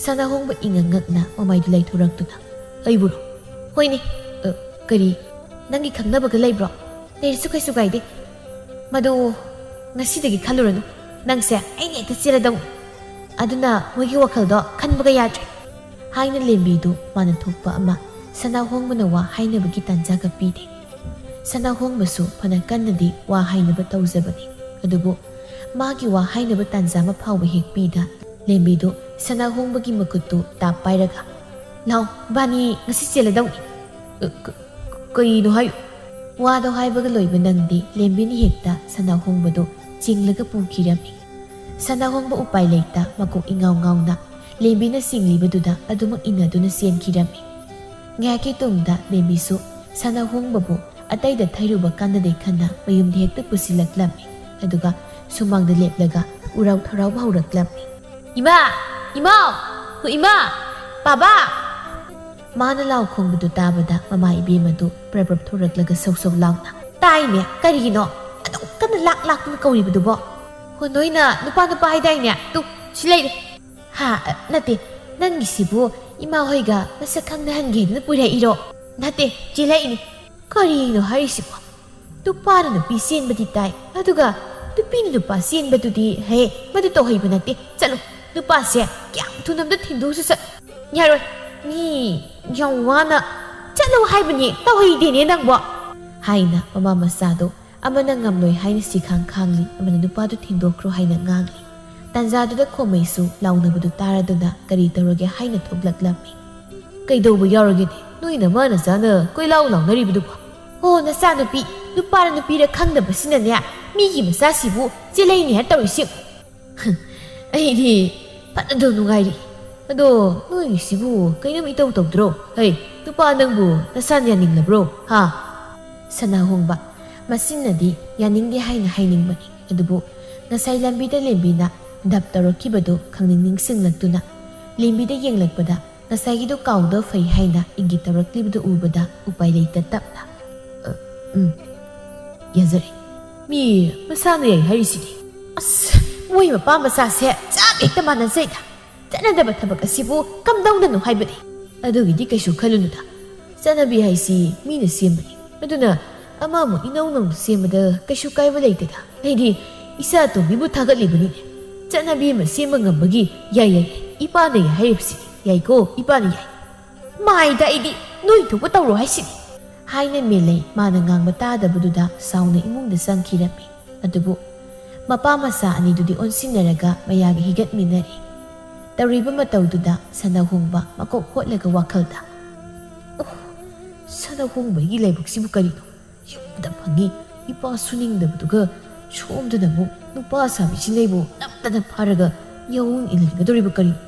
sana hongba ingangakna mamaidu laithoraktuna Aiburo hoine kari nangi khangnabaga laibro leirsu kaisu gaide madu ngasidagi khaluranu nangse aine ekta chiradau aduna moigi wakhaldo khanbaga yadre haina lembidu mana thokpa ama Sana hongbana wa hainabagi tanjaga pide Sana hongbasu phana kannadi wa hainaba tawjabani adubu magi wa hainaba tanjama phawba hek pida lembido sana hongbagi makuttu ta pairaga law bani ngasi cheladawni kaino hayu wado haibaga loiba nangdi lembini hekta sana hongbado chinglaga pukirami sana hongba upai leita makok ingaw ngawna lembina singlibaduda adumak inaduna senkirami Ngaki tungda lembisu sana hongbabu atayda thairuba kandade khanna mayumdi hekta pusilaklami aduga sumangda leplaga uraw tharau hawraklami Ima ꯄꯥꯕꯥ ꯃꯥꯅ ꯂꯥꯎ ꯈꯣꯡꯕꯗꯨ ꯇꯥꯕꯗ ꯃꯃꯥ ꯏꯕꯦꯝ ꯑꯗꯨ ꯄ꯭ꯔꯞ ꯊꯣꯔꯛꯂꯒ ꯁꯧ ꯁꯧ ꯂꯥꯎꯅ ꯇꯥꯏꯅꯦ ꯀꯔꯤꯒꯤꯅꯣ ꯑꯗꯨꯝ ꯀꯟꯅ ꯂꯥꯛꯇꯨꯅ ꯀꯧꯔꯤꯕꯗꯨꯕꯣ ꯍꯣ ꯅꯣꯏꯅ ꯅꯨꯄꯥ ꯍꯥꯏꯗꯥꯏꯅꯦ ꯇꯨ ꯁꯤ ꯂꯩꯔꯦ ꯍꯥ ꯅꯠꯇꯦ ꯅꯪꯒꯤꯁꯤꯕꯨ ꯏꯃꯥ ꯍꯣꯏꯒ ꯃꯁꯛ ꯈꯪꯅꯍꯟꯒꯦꯗꯅ ꯄꯨꯔꯛꯏꯔꯣ ꯅꯠꯇꯦ ꯆꯦꯜꯂꯛꯏꯅꯤ ꯀꯔꯤꯅꯣ ꯍꯥꯏꯔꯤꯁꯤꯕꯣ ꯅꯨꯄꯥꯅ ꯅꯨꯄꯤ ꯆꯦꯟꯕꯗꯤ ꯇꯥꯏ ꯑꯗꯨꯒ ꯅꯨꯄꯤꯅ ꯅꯨꯄꯥ ꯆꯦꯟꯕꯗꯨꯗꯤ ꯍꯦ ꯃꯗꯨ ꯇꯧꯍꯩꯕ ꯅꯠꯇꯦ ꯆꯠꯂꯣ ꯅꯨꯄꯥꯁꯦ ꯀꯌꯥꯝ ꯊꯨꯅ ꯑꯝꯇ ꯊꯤꯟꯗꯣꯛꯁꯨ ꯆꯠ ꯌꯥꯔꯣꯏ ꯃꯤ ꯌꯥꯝ ꯋꯥꯅ ꯆꯠꯂꯣ ꯍꯥꯏꯕꯅꯤ ꯇꯧꯍꯩꯗꯦꯅꯦ ꯅꯪꯕꯣ ꯍꯥꯏꯅ ꯃꯃꯥ ꯃꯆꯥꯗꯣ ꯑꯃꯅ ꯉꯝꯂꯣꯏ ꯍꯥꯏꯅ ꯁꯤꯈꯥꯡ ꯈꯥꯡꯂꯤ ꯑꯃꯅ ꯅꯨꯄꯥꯗꯨ ꯊꯤꯟꯗꯣꯛꯈ꯭ꯔꯣ ꯍꯥꯏꯅ ꯉꯥꯡꯂꯤ ꯇꯥꯟꯖꯥꯗꯨꯗ ꯈꯣꯃꯩꯁꯨ ꯂꯥꯎꯅꯕꯗꯨ ꯇꯥꯔꯗꯨꯅ ꯀꯔꯤ ꯇꯧꯔꯒꯦ ꯍꯥꯏꯅ ꯊꯣꯛꯂꯛꯂꯝꯃꯤ ꯀꯩꯗꯧꯕ ꯌꯥꯎꯔꯒꯦꯅꯦ ꯅꯣꯏꯅ ꯃꯥꯅ ꯆꯥꯅ ꯀꯣꯏꯂꯥꯎ ꯂꯥꯎꯅꯔꯤꯕꯗꯨꯕꯣ ꯍꯣ ꯅꯆꯥꯅꯨꯄꯤ ꯅꯨꯄꯥꯔ ꯅꯨꯄꯤꯔ ꯈꯪꯗꯕꯁꯤꯅꯅꯦ ꯃꯤꯒꯤ ꯃꯆꯥꯁꯤꯕꯨ ꯆꯦꯜꯂꯩꯅꯦ ꯍꯥꯏ ꯇꯧꯔꯤꯁꯤ ꯑꯩꯗꯤ ꯐꯅꯗꯨꯝ ꯅꯨꯡꯉꯥꯏꯔꯤ ꯑꯗꯣ ꯅꯣꯏꯒꯤꯁꯤꯕꯨ ꯀꯩꯅꯣꯝ ꯏꯇꯧ ꯇꯧꯗ꯭ꯔꯣ ꯍꯩ ꯅꯨꯄꯥ ꯅꯪꯕు ꯅꯁꯥꯅ ꯌꯥꯅꯤꯡꯂꯕ꯭ꯔꯣ ꯍꯥ ꯁꯅꯥꯍꯣꯡꯕ ꯃꯁꯤꯅꯗꯤ ꯌꯥꯅꯤꯡꯗꯦ ꯍꯥꯏꯅ ꯍꯥꯏꯅꯤꯡꯕꯅꯤ ꯑꯗꯨꯕꯨ ꯉꯁꯥꯏ ꯂꯝꯕꯤꯗ ꯂꯦꯝꯕꯤꯅ ꯗꯞ ꯇꯧꯔꯛꯈꯤꯕꯗꯨ ꯈꯪꯅꯤꯡ ꯅꯤꯡꯁꯤꯡꯂꯛꯇꯨꯅ ꯂꯦꯝꯕꯤꯗ ꯌꯦꯡꯂꯛꯄꯗ ꯉꯁꯥꯏꯒꯤꯗꯨ ꯀꯥꯎꯗ ꯐꯩ ꯍꯥꯏꯅ ꯏꯪꯒꯤꯠ ꯇꯧꯔꯛꯂꯤꯕꯗꯨ ꯎꯕꯗ ꯎꯄꯥꯏ ꯂꯩꯇ ꯇꯞꯅ ꯌꯥꯖꯔꯦ ꯃꯤ ꯃꯁꯥꯅ ꯌꯥꯏ ꯍꯥꯏꯔꯤꯁꯤꯗꯤ ꯑꯁ ꯃꯣꯏ ꯃꯄꯥ ꯃꯆꯥꯁꯦ ꯆꯞ ꯍꯦꯛꯇ ꯃꯥꯟꯅꯖꯩꯗ ꯆꯠꯅꯗꯕ ꯊꯕꯛ ꯑꯁꯤꯕꯨ ꯀꯝꯗꯧꯅꯅꯣ ꯍꯥꯏꯕꯅꯤ ꯑꯗꯨꯒꯤꯗꯤ ꯀꯩꯁꯨ ꯈꯜꯂꯨꯅꯨꯗ ꯆꯠꯅꯕꯤ ꯍꯥꯏꯁꯤ ꯃꯤꯅ ꯁꯦꯝꯕꯅꯤ ꯑꯗꯨꯅ ꯑꯃꯃꯨꯛ ꯏꯅꯧ ꯅꯧꯅ ꯁꯦꯝꯕꯗ ꯀꯩꯁꯨ ꯀꯥꯏꯕ ꯂꯩꯇꯦꯗ ꯑꯩꯗꯤ ꯏꯆꯥ ꯑꯇꯣꯝꯕꯤꯕꯨ ꯊꯥꯒꯠꯂꯤꯕꯅꯤꯅꯦ ꯆꯠꯅꯕꯤ ꯑꯃ ꯁꯦꯝꯕ ꯉꯝꯕꯒꯤ ꯌꯥꯏ ꯏꯄꯥꯅ ꯌꯥꯏ ꯍꯥꯏꯔꯤꯕꯁꯤꯗꯤ ꯌꯥꯏꯀꯣ ꯏꯄꯥꯅ ꯌꯥꯏ ꯃꯥꯏꯗ ꯑꯩꯗꯤ ꯅꯣꯏ ꯊꯣꯛꯄ ꯇꯧꯔꯣ ꯍꯥꯏꯁꯤꯅꯤ ꯍꯥꯏꯅ ꯃꯦꯜꯂꯩ ꯃꯥꯅ ꯉꯥꯡꯕ ꯇꯥꯗꯕꯗꯨꯗ ꯁꯥꯎꯅ ꯏꯃꯨꯡꯗ ꯆꯪꯈꯤꯔꯝꯃꯤ ꯑꯗꯨꯕꯨ ꯃꯄꯥ ꯃꯆꯥ ꯑꯅꯤꯗꯨꯗꯤ ꯑꯣꯟꯁꯤꯟꯅꯔꯒ ꯃꯌꯥꯒ ꯍꯤꯒꯠꯃꯤꯟꯅꯔꯤ ꯇꯧꯔꯤꯕ ꯃꯇꯧꯗꯨꯗ ꯁꯅꯥꯍꯣꯡꯕ ꯃꯀꯣꯛ ꯍꯣꯠꯂꯒ ꯋꯥꯈꯜꯗ ꯁꯅꯥꯍꯣꯡꯕꯒꯤ ꯂꯥꯏꯕꯛꯁꯤꯕꯨ ꯀꯔꯤꯅꯣ ꯌꯨꯝꯗ ꯐꯪꯉꯤ ꯏꯄꯥ ꯁꯨꯅꯤꯡꯗꯕꯗꯨꯒ ꯁꯣꯝꯗꯅ ꯑꯃꯨꯛ ꯅꯨꯄꯥ ꯁꯥꯕꯤꯁꯤꯡꯅꯩꯕꯨ ꯅꯝꯇꯅ ꯐꯥꯔꯒ ꯌꯥꯎꯪ ꯏꯜꯍꯟꯒꯗꯧꯔꯤꯕ ꯀꯔꯤꯅꯣ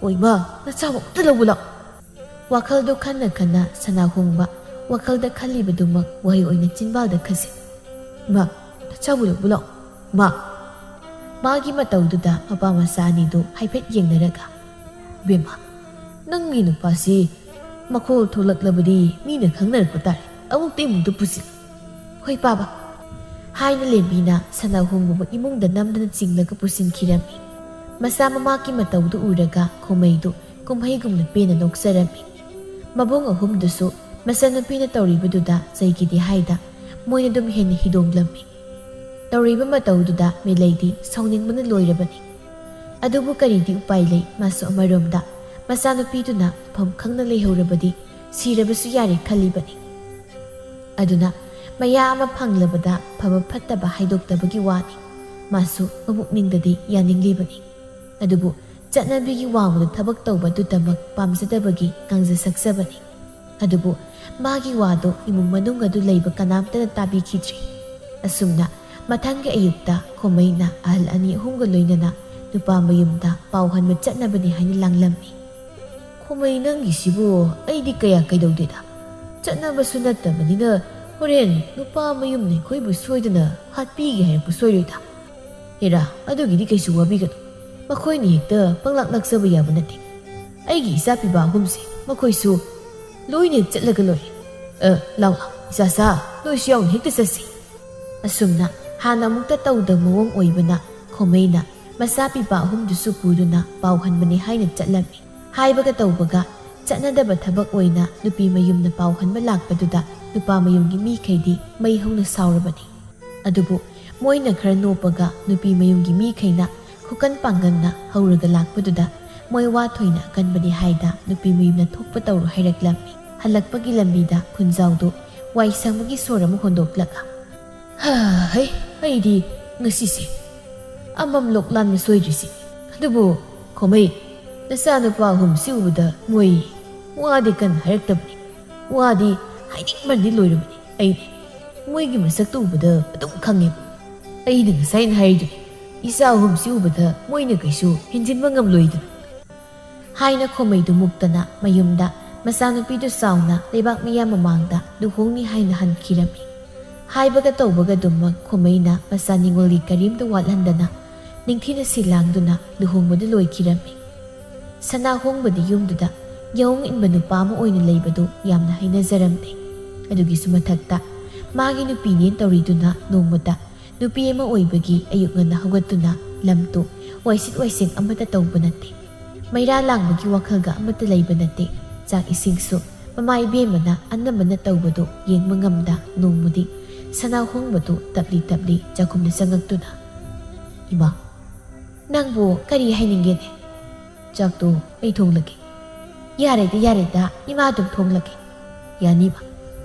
ꯑꯣꯏꯃ ꯅꯆꯥꯕꯨ ꯑꯝꯇ ꯂꯧꯕ ꯂꯥꯛꯑꯣ ꯋꯥꯈꯜꯗꯣ ꯈꯟꯅ ꯁꯅꯥꯍꯣꯡꯕ ꯋꯥꯈꯜꯗ ꯈꯜꯂꯤꯕꯗꯨꯃꯛ ꯋꯥꯍꯩ ꯑꯣꯏꯅ ꯆꯤꯟꯕꯥꯜꯗ ꯈꯟꯁꯤ ꯃꯥ ꯅꯆꯥꯕꯨ ꯂꯧꯕ ꯂꯥꯛꯑꯣ ꯃꯥ ꯃꯥꯒꯤ ꯃꯇꯧꯗꯨꯗ ꯃꯄꯥ ꯃꯆꯥ ꯑꯅꯤꯗꯨ ꯍꯥꯏꯐꯦꯠ ꯌꯦꯡꯅꯔꯒ ꯕꯦꯝꯃ ꯅꯪꯒꯤ ꯅꯨꯄꯥꯁꯤ ꯃꯈꯣꯜ ꯊꯣꯛꯂꯛꯂꯕꯗꯤ ꯃꯤꯅ ꯈꯪꯅꯔꯛꯄ ꯇꯥꯔꯦ ꯑꯃꯨꯛꯇ ꯏꯃꯨꯡꯗ ꯄꯨꯁꯤꯜ ꯍꯣꯏ ꯄꯥꯕ ꯍꯥꯏꯅ ꯂꯦꯝꯕꯤꯅ ꯁꯅꯥꯍꯣꯡꯕꯕꯨ ꯏꯃꯨꯡꯗ ꯅꯝꯗꯅ ꯆꯤꯡꯂꯒ ꯄꯨꯁꯤꯟꯈꯤꯔꯝꯃꯤ ꯃꯆꯥ ꯃꯃꯥꯒꯤ ꯃꯇꯧꯗꯨ ꯎꯔꯒ ꯈꯣꯃꯩꯗꯨ ꯀꯨꯝꯍꯩꯒꯨꯝꯅ ꯄꯦꯟꯅ ꯅꯣꯛꯆꯔꯝꯃꯤ ꯃꯕꯨꯡ ꯑꯍꯨꯝꯗꯨꯁꯨ ꯃꯆꯥꯅꯨꯄꯤꯅ ꯇꯧꯔꯤꯕꯗꯨꯗ ꯆꯩꯒꯤꯗꯤ ꯍꯥꯏꯗ ꯃꯣꯏꯅ ꯑꯗꯨꯝ ꯍꯦꯟꯅ ꯍꯤꯗꯣꯡꯂꯝꯃꯤ ꯇꯧꯔꯤꯕ ꯃꯇꯧꯗꯨꯗ ꯃꯤꯂꯩꯗꯤ ꯁꯥꯎꯅꯤꯡꯕꯅ ꯂꯣꯏꯔꯕꯅꯤ ꯑꯗꯨꯕꯨ ꯀꯔꯤꯗꯤ ꯎꯄꯥꯏ ꯂꯩ ꯃꯥꯁꯨ ꯑꯃꯔꯣꯝꯗ ꯃꯆꯥꯅꯨꯄꯤꯗꯨꯅ ꯃꯐꯝ ꯈꯪꯅ ꯂꯩꯍꯧꯔꯕꯗꯤ ꯁꯤꯔꯕꯁꯨ ꯌꯥꯔꯦ ꯈꯜꯂꯤꯕꯅꯤ ꯑꯗꯨꯅ ꯃꯌꯥ ꯑꯃ ꯐꯪꯂꯕꯗ ꯐꯕ ꯐꯠꯇꯕ ꯍꯥꯏꯗꯣꯛꯇꯕꯒꯤ ꯋꯥꯅꯤ ꯃꯥꯁꯨ ꯃꯕꯨꯛꯅꯤꯡꯗꯗꯤ ꯌꯥꯅꯤꯡꯂꯤꯕꯅꯤ ꯑꯗꯨꯕꯨ ꯆꯠꯅꯕꯤꯒꯤ ꯋꯥꯡꯃꯗ ꯊꯕꯛ ꯇꯧꯕꯗꯨꯗꯃꯛ ꯄꯥꯝꯖꯗꯕꯒꯤ ꯉꯥꯡꯖ ꯁꯛꯆꯕꯅꯤ ꯑꯗꯨꯕꯨ ꯃꯥꯒꯤ ꯋꯥꯗꯣ ꯏꯃꯨꯡ ꯃꯅꯨꯡ ꯑꯗꯨ ꯂꯩꯕ ꯀꯅꯥꯝꯇꯅ ꯇꯥꯕꯤꯈꯤꯗ꯭ꯔꯤ ꯑꯁꯨꯝꯅ ꯃꯊꯪꯒꯤ ꯑꯌꯨꯛꯇ ꯈꯣꯃꯩꯅ ꯑꯍꯜ ꯑꯅꯤ ꯑꯍꯨꯝꯒ ꯂꯣꯏꯅꯅ ꯅꯨꯄꯥ ꯃꯌꯨꯝꯗ ꯄꯥꯎ ꯍꯟꯕ ꯆꯠꯅꯕꯅꯤ ꯍꯥꯏꯅ ꯂꯥꯡꯂꯝꯃꯤ ꯈꯣꯃꯩ ꯅꯪꯒꯤꯁꯤꯕꯨ ꯑꯩꯗꯤ ꯀꯌꯥ ꯀꯩꯗꯧꯗꯦꯗ ꯆꯠꯅꯕꯁꯨ ꯅꯠꯇꯕꯅꯤꯅ ꯍꯣꯔꯦꯟ ꯅꯨꯄꯥ ꯃꯌꯨꯝꯅ ꯑꯩꯈꯣꯏꯕꯨ ꯁꯣꯏꯗꯅ ꯍꯥꯠꯄꯤꯒꯦ ꯍꯥꯏꯔꯛꯄ ꯁꯣꯏꯔꯣꯏꯗ ꯍꯦꯔꯥ ꯑꯗꯨꯒꯤꯗꯤ ꯀꯩꯁꯨ ꯋꯥꯕꯤꯒꯅꯨ ꯃꯈꯣꯏꯅ ꯍꯦꯛꯇ ꯄꯪꯂꯥꯛ ꯂꯥꯛꯆꯕ ꯌꯥꯕ ꯅꯠꯇꯦ ꯑꯩꯒꯤ ꯏꯆꯥ ꯄꯤꯕ ꯑꯍꯨꯝꯁꯦ ꯃꯈꯣꯏꯁꯨ ꯂꯣꯏꯅ ꯆꯠꯂꯒ ꯂꯣꯏꯔꯦ ꯂꯥꯎ ꯏꯆꯥꯆꯥ ꯅꯣꯏꯁꯨ ꯌꯥꯎꯅ ꯍꯦꯛꯇ ꯆꯠꯁꯤ ꯑꯁꯨꯝꯅ ꯍꯥꯟꯅ ꯑꯃꯨꯛꯇ ꯇꯧꯗꯕ ꯃꯑꯣꯡ ꯑꯣꯏꯕꯅ ꯈꯣꯃꯩꯅ ꯃꯆꯥ ꯄꯤꯕ ꯑꯍꯨꯝꯗꯨꯁꯨ ꯄꯨꯗꯨꯅ ꯄꯥꯎ ꯍꯟꯕꯅꯤ ꯍꯥꯏꯅ ꯆꯠꯂꯝꯃꯤ ꯍꯥꯏꯕꯒ ꯇꯧꯕꯒ ꯆꯠꯅꯗꯕ ꯊꯕꯛ ꯑꯣꯏꯅ ꯅꯨꯄꯤ ꯃꯌꯨꯝꯅ ꯄꯥꯎ ꯍꯟꯕ ꯂꯥꯛꯄꯗꯨꯗ ꯅꯨꯄꯥ ꯃꯌꯨꯝꯒꯤ ꯃꯤꯈꯩꯗꯤ ꯃꯩ ꯍꯧꯅ ꯁꯥꯎꯔꯕꯅꯤ ꯑꯗꯨꯕꯨ ꯃꯣꯏꯅ ꯈꯔ ꯅꯣꯞꯄꯒ ꯅꯨꯄꯤ ꯃꯌꯨꯝꯒꯤ ꯃꯤꯈꯩꯅ ꯈꯨꯀꯟ ꯄꯥꯡꯒꯟꯅ ꯍꯧꯔꯒ ꯂꯥꯛꯄꯗꯨꯗ ꯃꯣꯏ ꯋꯥ ꯊꯣꯏꯅ ꯑꯀꯟꯕꯅꯤ ꯍꯥꯏꯗ ꯅꯨꯄꯤ ꯃꯌꯨꯝꯅ ꯊꯣꯛꯄ ꯇꯧꯔꯣ ꯍꯥꯏꯔꯛꯂꯝꯃꯤ ꯍꯜꯂꯛꯄꯒꯤ ꯂꯝꯕꯤꯗ ꯈꯨꯟꯖꯥꯎꯗꯨ ꯋꯥꯏ ꯁꯪꯕꯒꯤ ꯁꯣꯔ ꯑꯃ ꯍꯣꯟꯗꯣꯛꯂꯒ ꯍꯩ ꯑꯩꯗꯤ ꯉꯁꯤꯁꯦ ꯑꯃꯝꯂꯣꯛ ꯂꯥꯟꯅ ꯁꯣꯏꯗ꯭ꯔꯤꯁꯤ ꯑꯗꯨꯕꯨ ꯈꯣꯃꯩ ꯅꯆꯥꯅꯨꯄꯥ ꯑꯍꯨꯝꯁꯤ ꯎꯕꯗ ꯃꯣꯏ ꯋꯥꯗꯤ ꯀꯟꯅ ꯍꯥꯏꯔꯛꯇꯕꯅꯤ ꯋꯥꯗꯤ ꯍꯥꯏꯅꯤꯡꯃꯟꯗꯤ ꯂꯣꯏꯔꯕꯅꯤ ꯑꯩꯗꯤ ꯃꯣꯏꯒꯤ ꯃꯁꯛꯇꯨ ꯎꯕꯗ ꯑꯗꯨꯝ ꯈꯪꯉꯦꯕ ꯑꯩꯅ ꯉꯁꯥꯏꯅ ꯍꯥꯏꯔꯤꯗꯨꯅꯤ ꯏꯆꯥ ꯑꯍꯨꯝꯁꯤ ꯎꯕꯗ ꯃꯣꯏꯅ ꯀꯩꯁꯨ ꯍꯦꯟꯖꯤꯟꯕ ꯉꯝꯂꯣꯏꯗꯅ ꯍꯥꯏꯅ ꯈꯣꯃꯩꯗꯨ ꯃꯨꯛꯇꯅ ꯃꯌꯨꯝꯗ ꯃꯆꯥꯅꯨꯄꯤꯗꯨ ꯆꯥꯎꯅ ꯂꯩꯕꯥꯛ ꯃꯤꯌꯥꯝ ꯃꯃꯥꯡꯗ ꯂꯨꯍꯣꯡꯅꯤ ꯍꯥꯏꯅ ꯍꯟꯈꯤꯔꯝꯃꯤ ꯍꯥꯏꯕꯒ ꯇꯧꯕꯒꯗꯨꯃꯛ ꯈꯣꯃꯩꯅ ꯃꯆꯥ ꯅꯤꯡꯉꯣꯜꯒꯤ ꯀꯔꯤꯝꯇ ꯋꯥꯠꯍꯟꯗꯅ ꯅꯤꯡꯊꯤꯅ ꯁꯤꯜꯂꯥꯡꯗꯨꯅ ꯂꯨꯍꯣꯡꯕꯗꯨ ꯂꯣꯏꯈꯤꯔꯝꯃꯤ ꯁꯅꯥꯍꯣꯡꯕꯗꯤ ꯌꯨꯝꯗꯨꯗ ꯌꯥꯎꯡ ꯏꯟꯕ ꯅꯨꯄꯥ ꯑꯃ ꯑꯣꯏꯅ ꯂꯩꯕꯗꯨ ꯌꯥꯝꯅ ꯍꯩꯅꯖꯔꯝꯗꯦ꯫ ꯑꯗꯨꯒꯤꯁꯨ ꯃꯊꯛꯇ ꯃꯥꯒꯤ ꯅꯨꯄꯤꯅꯦ ꯇꯧꯔꯤꯗꯨꯅ ꯅꯣꯡꯃꯗ ꯅꯨꯄꯤ ꯑꯃ ꯑꯣꯏꯕꯒꯤ ꯑꯌꯨꯛ ꯉꯟꯅ ꯍꯧꯒꯠꯇꯨꯅ ꯂꯝꯇꯨ ꯋꯥꯏꯁꯤꯠ ꯋꯥꯏꯁꯤꯡ ꯑꯃꯠꯇ ꯇꯧꯕ ꯅꯠꯇꯦ꯫ ꯃꯩꯔꯥ ꯂꯥꯡꯕꯒꯤ ꯋꯥꯈꯜꯒ ꯑꯃꯠꯇ ꯂꯩꯕ ꯅꯠꯇꯦ꯫ ꯆꯥꯛ ꯏꯁꯤꯡꯁꯨ ꯃꯃꯥ ꯏꯕꯦꯝꯃꯅ ꯑꯅꯝꯕꯅ ꯇꯧꯕꯗꯨ ꯌꯦꯡꯕ ꯉꯝꯗ ꯅꯣꯡꯃꯗꯤ ꯁꯅꯥ ꯍꯣꯡꯕꯗꯨ ꯇꯞꯂꯤ ꯇꯞꯂꯤ ꯆꯥꯛꯈꯨꯝꯗ ꯆꯪꯉꯛꯇꯨꯅ "ꯏꯃꯥ, ꯅꯪꯕꯨ ꯀꯔꯤ ꯍꯥꯏꯅꯤꯡꯒꯦꯅꯦ? ꯆꯥꯛꯇꯣ ꯑꯩ ꯊꯣꯡꯂꯒꯦ." ꯌꯥꯔꯦꯗ ꯏꯃꯥ ꯑꯗꯨꯝ ꯊꯣꯡꯂꯒꯦ." "ꯌꯥꯅꯤꯕ,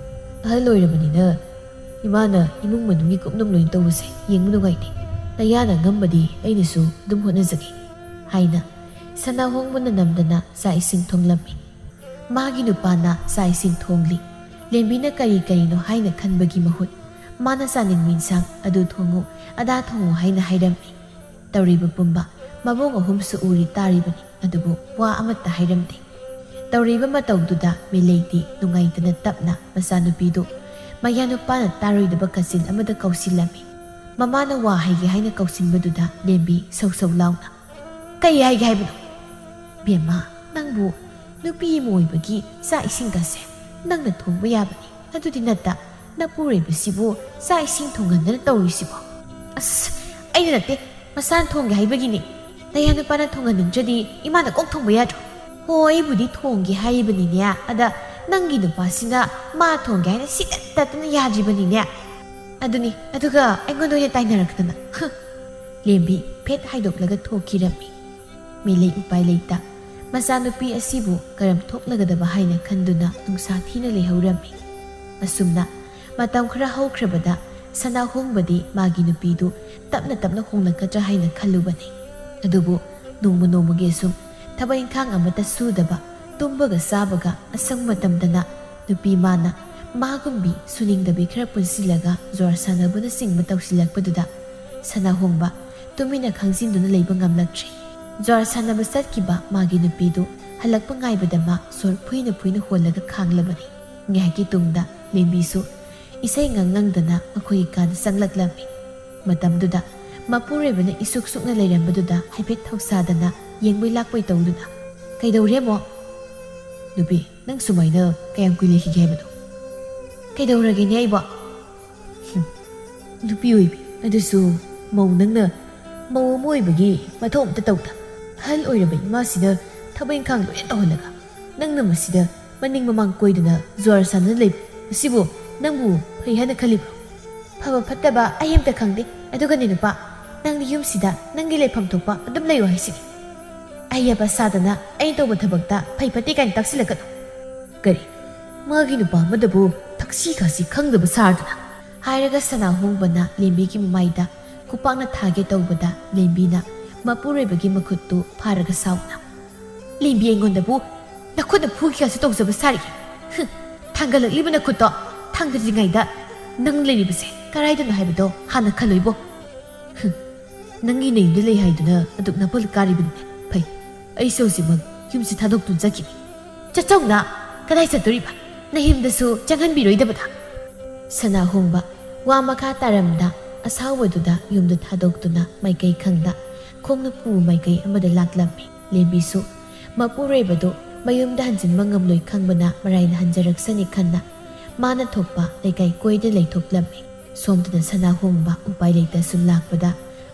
ꯑꯍꯜ ꯑꯣꯏꯔꯕꯅꯤꯅ ꯏꯃꯥꯅ ꯏꯃꯨꯡ ꯃꯅꯨꯡꯒꯤ ꯀꯨꯞꯅꯣꯝ ꯂꯣꯏꯅ ꯇꯧꯕꯁꯦ ꯌꯦꯡꯕ ꯅꯨꯡꯉꯥꯏꯇꯦ. ꯅꯌꯥꯅ ꯉꯝꯕꯗꯤ ꯑꯩꯅꯁꯨ ꯑꯗꯨꯝ ꯍꯣꯠꯅꯖꯒꯦ" ꯍꯥꯏꯅ ꯁꯅꯥ ꯍꯣꯡꯕꯅ ꯅꯝꯗꯅ ꯆꯥꯛ ꯏꯁꯤꯡ ꯊꯣꯡꯂꯝꯃꯤ꯫ ꯃꯥꯒꯤ ꯅꯨꯄꯥꯅ ꯆꯥꯛ ꯏꯁꯤꯡ ꯊꯣꯡꯂꯤ꯫ ꯂꯦꯝꯕꯤꯅ ꯀꯔꯤ ꯀꯔꯤꯅꯣ ꯍꯥꯏꯅ ꯈꯟꯕꯒꯤ ꯃꯍꯨꯠ ꯃꯥꯅ ꯆꯥꯅꯤꯡꯕ ꯏꯟꯁꯥꯡ ꯑꯗꯨ ꯊꯣꯡꯉꯨ ꯑꯗꯥ ꯊꯣꯡꯉꯨ ꯍꯥꯏꯅ ꯍꯥꯏꯔꯝꯃꯤ꯫ ꯇꯧꯔꯤꯕ ꯄꯨꯝꯕ ꯃꯕꯨꯡ ꯑꯍꯨꯝꯁꯨ ꯎꯔꯤ ꯇꯥꯔꯤꯕꯅꯤ, ꯑꯗꯨꯕꯨ ꯋꯥ ꯑꯃꯠꯇ ꯍꯥꯏꯔꯝꯗꯦ꯫ ꯇꯧꯔꯤꯕ ꯃꯇꯧꯗꯨꯗ ꯃꯤꯂꯩꯗꯤ ꯅꯨꯡꯉꯥꯏꯇꯅ ꯇꯞꯅ ꯃꯆꯥꯅꯨꯄꯤꯗꯨ ꯃꯌꯥ ꯅꯨꯄꯥꯅ ꯇꯥꯔꯣꯏꯗꯕ ꯀꯥꯆꯤꯟ ꯑꯃꯗ ꯀꯧꯁꯤꯜꯂꯝꯃꯤ꯫ ꯃꯃꯥꯅ ꯋꯥ ꯍꯥꯏꯒꯦ ꯍꯥꯏꯅ ꯀꯧꯁꯤꯟꯕꯗꯨꯗ ꯂꯦꯝꯕꯤ ꯁꯧ ꯁꯧ ꯂꯥꯎꯅ "ꯀꯩ ꯍꯥꯏꯒꯦ ꯍꯥꯏꯕꯅꯣ? ꯕꯦꯝꯃ, ꯅꯪꯕꯨ ꯅꯨꯄꯤ ꯑꯃ ꯑꯣꯏꯕꯒꯤ ꯆꯥꯛ ꯏꯁꯤꯡꯒꯁꯦ ꯅꯪꯅ ꯊꯣꯡꯕ ꯌꯥꯕꯅꯤ, ꯑꯗꯨꯗꯤ ꯅꯠꯇ ꯅꯄꯨꯔꯣꯏꯕꯁꯤꯕꯨ ꯆꯥꯛ ꯏꯁꯤꯡ ꯊꯣꯡꯍꯟꯗꯅ ꯇꯧꯔꯤꯁꯤꯕꯣ." "ꯑꯁ, ꯑꯩꯅ ꯅꯠꯇꯦ, ꯃꯁꯥꯅ ꯊꯣꯡꯒꯦ ꯍꯥꯏꯕꯒꯤꯅꯤ. ꯅꯌꯥ ꯅꯨꯄꯥꯅ ꯊꯣꯡꯍꯟꯅꯤꯡꯗ꯭ꯔꯗꯤ ꯏꯃꯥꯅ ꯀꯣꯛ ꯊꯣꯡꯕ ꯌꯥꯗ꯭ꯔꯣ?" "ꯍꯣ, ꯑꯩꯕꯨꯗꯤ ꯊꯣꯡꯒꯦ ꯍꯥꯏꯔꯤꯕꯅꯤꯅꯦ, ꯑꯗ ꯅꯪꯒꯤ ꯅꯨꯄꯥꯁꯤꯅ ꯃꯥ ꯊꯣꯡꯒꯦ ꯍꯥꯏꯅ ꯁꯤꯇꯠ ꯇꯠꯇꯅ ꯌꯥꯗ꯭ꯔꯤꯕꯅꯤꯅꯦ. ꯑꯗꯨꯅꯤ, ꯑꯗꯨꯒ ꯑꯩꯉꯣꯟꯗ ꯑꯣꯏꯅ ꯇꯥꯏꯅꯔꯛꯇꯅ." ꯂꯦꯝꯕꯤ ꯐꯦꯠ ꯍꯥꯏꯗꯣꯛꯂꯒ ꯊꯣꯛꯈꯤꯔꯝꯃꯤ꯫ ꯃꯤꯂꯩ ꯎꯄꯥꯏ ꯂꯩꯇ ꯃꯆꯥꯅꯨꯄꯤ ꯑꯁꯤꯕꯨ ꯀꯔꯝ ꯊꯣꯛꯂꯒꯗꯕ ꯍꯥꯏꯅ ꯈꯟꯗꯨꯅ ꯅꯨꯡꯁꯥ ꯊꯤꯅ ꯂꯩꯍꯧꯔꯝꯃꯤ꯫ ꯑꯁꯨꯝꯅ ꯃꯇꯝ ꯈꯔ ꯍꯧꯈ꯭ꯔꯕꯗ ꯁꯅꯥ ꯍꯣꯡꯕꯗꯤ ꯃꯥꯒꯤ ꯅꯨꯄꯤꯗꯨ ꯇꯞꯅ ꯇꯞꯅ ꯍꯣꯡꯂꯛꯀꯗ꯭ꯔꯥ ꯍꯥꯏꯅ ꯈꯜꯂꯨꯕꯅꯤ꯫ ꯑꯗꯨꯕꯨ ꯅꯣꯡꯃ ꯅꯣꯡꯃꯒꯤ ꯑꯁꯨꯝ ꯊꯕꯛ ꯏꯪꯈꯥꯡ ꯑꯃꯠꯇ ꯁꯨꯗꯕ, ꯇꯨꯝꯕꯒ ꯆꯥꯕꯒ ꯑꯁꯪ ꯃꯇꯝꯗꯅ ꯅꯨꯄꯤ ꯃꯥꯅ ꯃꯥꯒꯨꯝꯕꯤ ꯁꯨꯅꯤꯡꯗꯕꯤ ꯈꯔ ꯄꯨꯟꯁꯤꯜꯂꯒ ꯖ꯭ꯋꯥꯔ ꯁꯥꯟꯅꯕꯅꯆꯤꯡꯕ ꯇꯧꯁꯤꯜꯂꯛꯄꯗꯨꯗ ꯁꯅꯥ ꯍꯣꯡꯕ ꯇꯨꯃꯤꯟꯅ ꯈꯪꯖꯤꯟꯗꯨꯅ ꯂꯩꯕ ꯉꯝꯂꯛꯇ꯭ꯔꯦ꯫ ꯖ꯭ꯋꯥꯔ ꯁꯥꯟꯅꯕ ꯆꯠꯈꯤꯕ ꯃꯥꯒꯤ ꯅꯨꯄꯤꯗꯨ ꯍꯜꯂꯛꯄ ꯉꯥꯏꯕꯗ ꯃꯥ ꯁꯣꯔ ꯐꯨꯏꯅ ꯐꯨꯏꯅ ꯍꯣꯜꯂꯒ ꯈꯥꯡꯂꯕꯅꯤ꯫ ꯉꯥꯏꯍꯥꯛꯀꯤ ꯇꯨꯡꯗ ꯂꯦꯝꯕꯤꯁꯨ ꯏꯁꯩ ꯉꯪꯉꯪꯗꯅ ꯃꯈꯣꯏꯒꯤ ꯀꯥꯗ ꯆꯪꯂꯛꯂꯝꯃꯤ꯫ ꯃꯇꯝꯗꯨꯗ ꯃꯄꯨꯔꯣꯏꯕꯅ ꯏꯁꯨꯛ ꯁꯨꯛꯅ ꯂꯩꯔꯝꯕꯗꯨꯗ ꯍꯥꯏꯐꯦꯠ ꯊꯧꯁꯥꯗꯅ ꯌꯦꯡꯕꯣꯏ ꯂꯥꯛꯄꯣꯏ ꯇꯧꯗꯨꯅ "ꯀꯩꯗꯧꯔꯦ ꯑꯃꯣ?" "ꯅꯨꯄꯤ, ꯅꯪ ꯁꯨꯃꯥꯏꯅ ꯀꯌꯥꯝ ꯀꯨꯏ ꯂꯩꯈꯤꯒꯦ ꯍꯥꯏꯕꯅꯣ?" "ꯀꯩꯗꯧꯔꯒꯦꯅꯦ ꯑꯩꯕꯣ?" "ꯅꯨꯄꯤ ꯑꯣꯏꯕꯤ, ꯑꯗꯨꯁꯨ ꯅꯪꯅ ꯃꯧ ꯑꯃ ꯑꯣꯏꯕꯒꯤ ꯃꯊꯧ ꯑꯝꯇ ꯇꯧꯗ ꯑꯍꯜ ꯑꯣꯏꯔꯕ ꯏꯃꯥꯁꯤꯗ ꯊꯕꯛ ꯏꯪꯈꯥꯡ ꯂꯣꯏꯅ ꯇꯧꯍꯜꯂꯒ ꯅꯪꯅ ꯃꯁꯤꯗ ꯃꯅꯤꯡ ꯃꯃꯥꯡ ꯀꯣꯏꯗꯅ ꯖ꯭ꯋꯥꯔ ꯁꯥꯟꯅꯅ ꯂꯩꯕ ꯑꯁꯤꯕꯨ ꯅꯪꯕꯨ ꯐꯩ ꯍꯥꯏꯅ ꯈꯜꯂꯤꯕ꯭ꯔꯣ?" "ꯐꯕ ꯐꯠꯇꯕ ꯑꯩ ꯑꯝꯇ ꯈꯪꯗꯦ. ꯑꯗꯨꯒꯅꯦ ꯅꯨꯄꯥ, ꯅꯪꯗꯤ ꯌꯨꯝꯁꯤꯗ ꯅꯪꯒꯤ ꯂꯩꯐꯝ ꯊꯣꯛꯄ ꯑꯗꯨꯝ ꯂꯩꯌꯣ ꯍꯥꯏꯁꯤꯅꯤ. ꯑꯍꯩꯕ ꯁꯥꯗꯅ ꯑꯩꯅ ꯇꯧꯕ ꯊꯕꯛꯇ ꯐꯩ ꯐꯠꯇꯦ ꯀꯥꯏꯅ ꯇꯥꯛꯁꯤꯜꯂꯛꯀꯅꯨ." "ꯀꯔꯤ, ꯃꯥꯒꯤ ꯅꯨꯄꯥ ꯑꯃꯗꯕꯨ ꯊꯛꯁꯤ ꯈꯥꯁꯤ ꯈꯪꯗꯕ ꯁꯥꯔꯗꯅ?" ꯍꯥꯏꯔꯒ ꯁꯅꯥ ꯍꯣꯡꯕꯅ ꯂꯦꯝꯕꯤꯒꯤ ꯃꯃꯥꯏꯗ ꯈꯨꯄꯥꯛꯅ ꯊꯥꯒꯦ ꯇꯧꯕꯗ ꯂꯦꯝꯕꯤꯅ ꯃꯄꯨꯔꯣꯏꯕꯒꯤ ꯃꯈꯨꯠꯇꯨ ꯐꯥꯔꯒ ꯁꯥꯎꯅ "ꯂꯦꯝꯕꯤ, ꯑꯩꯉꯣꯟꯗꯕꯨ ꯅꯈꯨꯠꯅ ꯐꯨꯒꯤꯒꯁꯨ ꯇꯧꯖꯕ ꯁꯥꯔꯤꯌꯦ. ꯊꯥꯡꯒꯠꯂꯛꯂꯤꯕ ꯅꯈꯨꯠꯇꯣ ꯊꯥꯡꯒꯠꯇ꯭ꯔꯤꯉꯩꯗ ꯅꯪ ꯂꯩꯔꯤꯕꯁꯦ ꯀꯔꯥꯏꯗꯅꯣ ꯍꯥꯏꯕꯗꯣ ꯍꯥꯟꯅ ꯈꯜꯂꯣꯏꯕꯣ." "ꯅꯪꯒꯤ ꯅꯌꯨꯝꯗ ꯂꯩ ꯍꯥꯏꯗꯨꯅ ꯑꯗꯨꯛ ꯅꯄꯜ ꯀꯥꯔꯤꯕꯅꯤꯅꯦ. ꯐꯩ, ꯑꯩꯁꯨ ꯍꯧꯖꯤꯛꯃꯛ ꯌꯨꯝꯁꯤ ꯊꯥꯗꯣꯛꯇꯨꯅ ꯆꯠꯈꯤꯅꯤ." "ꯆꯠꯆꯧꯅ, ꯀꯗꯥꯏ ꯆꯠꯇꯣꯔꯤꯕ? ꯅꯌꯨꯝꯗꯁꯨ ꯆꯪꯍꯟꯕꯤꯔꯣꯏꯗꯕꯗ." ꯁꯅꯥ ꯍꯣꯡꯕ ꯋꯥ ꯃꯈꯥ ꯇꯥꯔꯝꯗ ꯑꯁꯥꯎꯕꯗꯨꯗ ꯌꯨꯝꯗ ꯊꯥꯗꯣꯛꯇꯨꯅ ꯃꯥꯏꯀꯩ ꯈꯪꯗ ꯈꯣꯡꯅ ꯄꯨꯕ ꯃꯥꯏꯀꯩ ꯑꯃꯗ ꯂꯥꯛꯂꯝꯃꯤ꯫ ꯂꯦꯝꯕꯤꯁꯨ ꯃꯄꯨꯔꯣꯏꯕꯗꯨ ꯃꯌꯨꯝꯗ ꯍꯟꯖꯤꯟꯕ ꯉꯝꯂꯣꯏ ꯈꯪꯕꯅ ꯃꯔꯥꯏꯅ ꯍꯟꯖꯔꯛꯁꯅꯤ ꯈꯟꯅ ꯃꯥꯅ ꯊꯣꯛꯄ ꯂꯩꯀꯥꯏ ꯀꯣꯏꯗ ꯂꯩꯊꯣꯛꯂꯝꯃꯤ꯫ ꯁꯣꯝꯗꯅ ꯁꯅꯥ ꯍꯣꯡꯕ ꯎꯄꯥꯏ ꯂꯩꯇ ꯁꯨꯝ ꯂꯥꯛꯄꯗ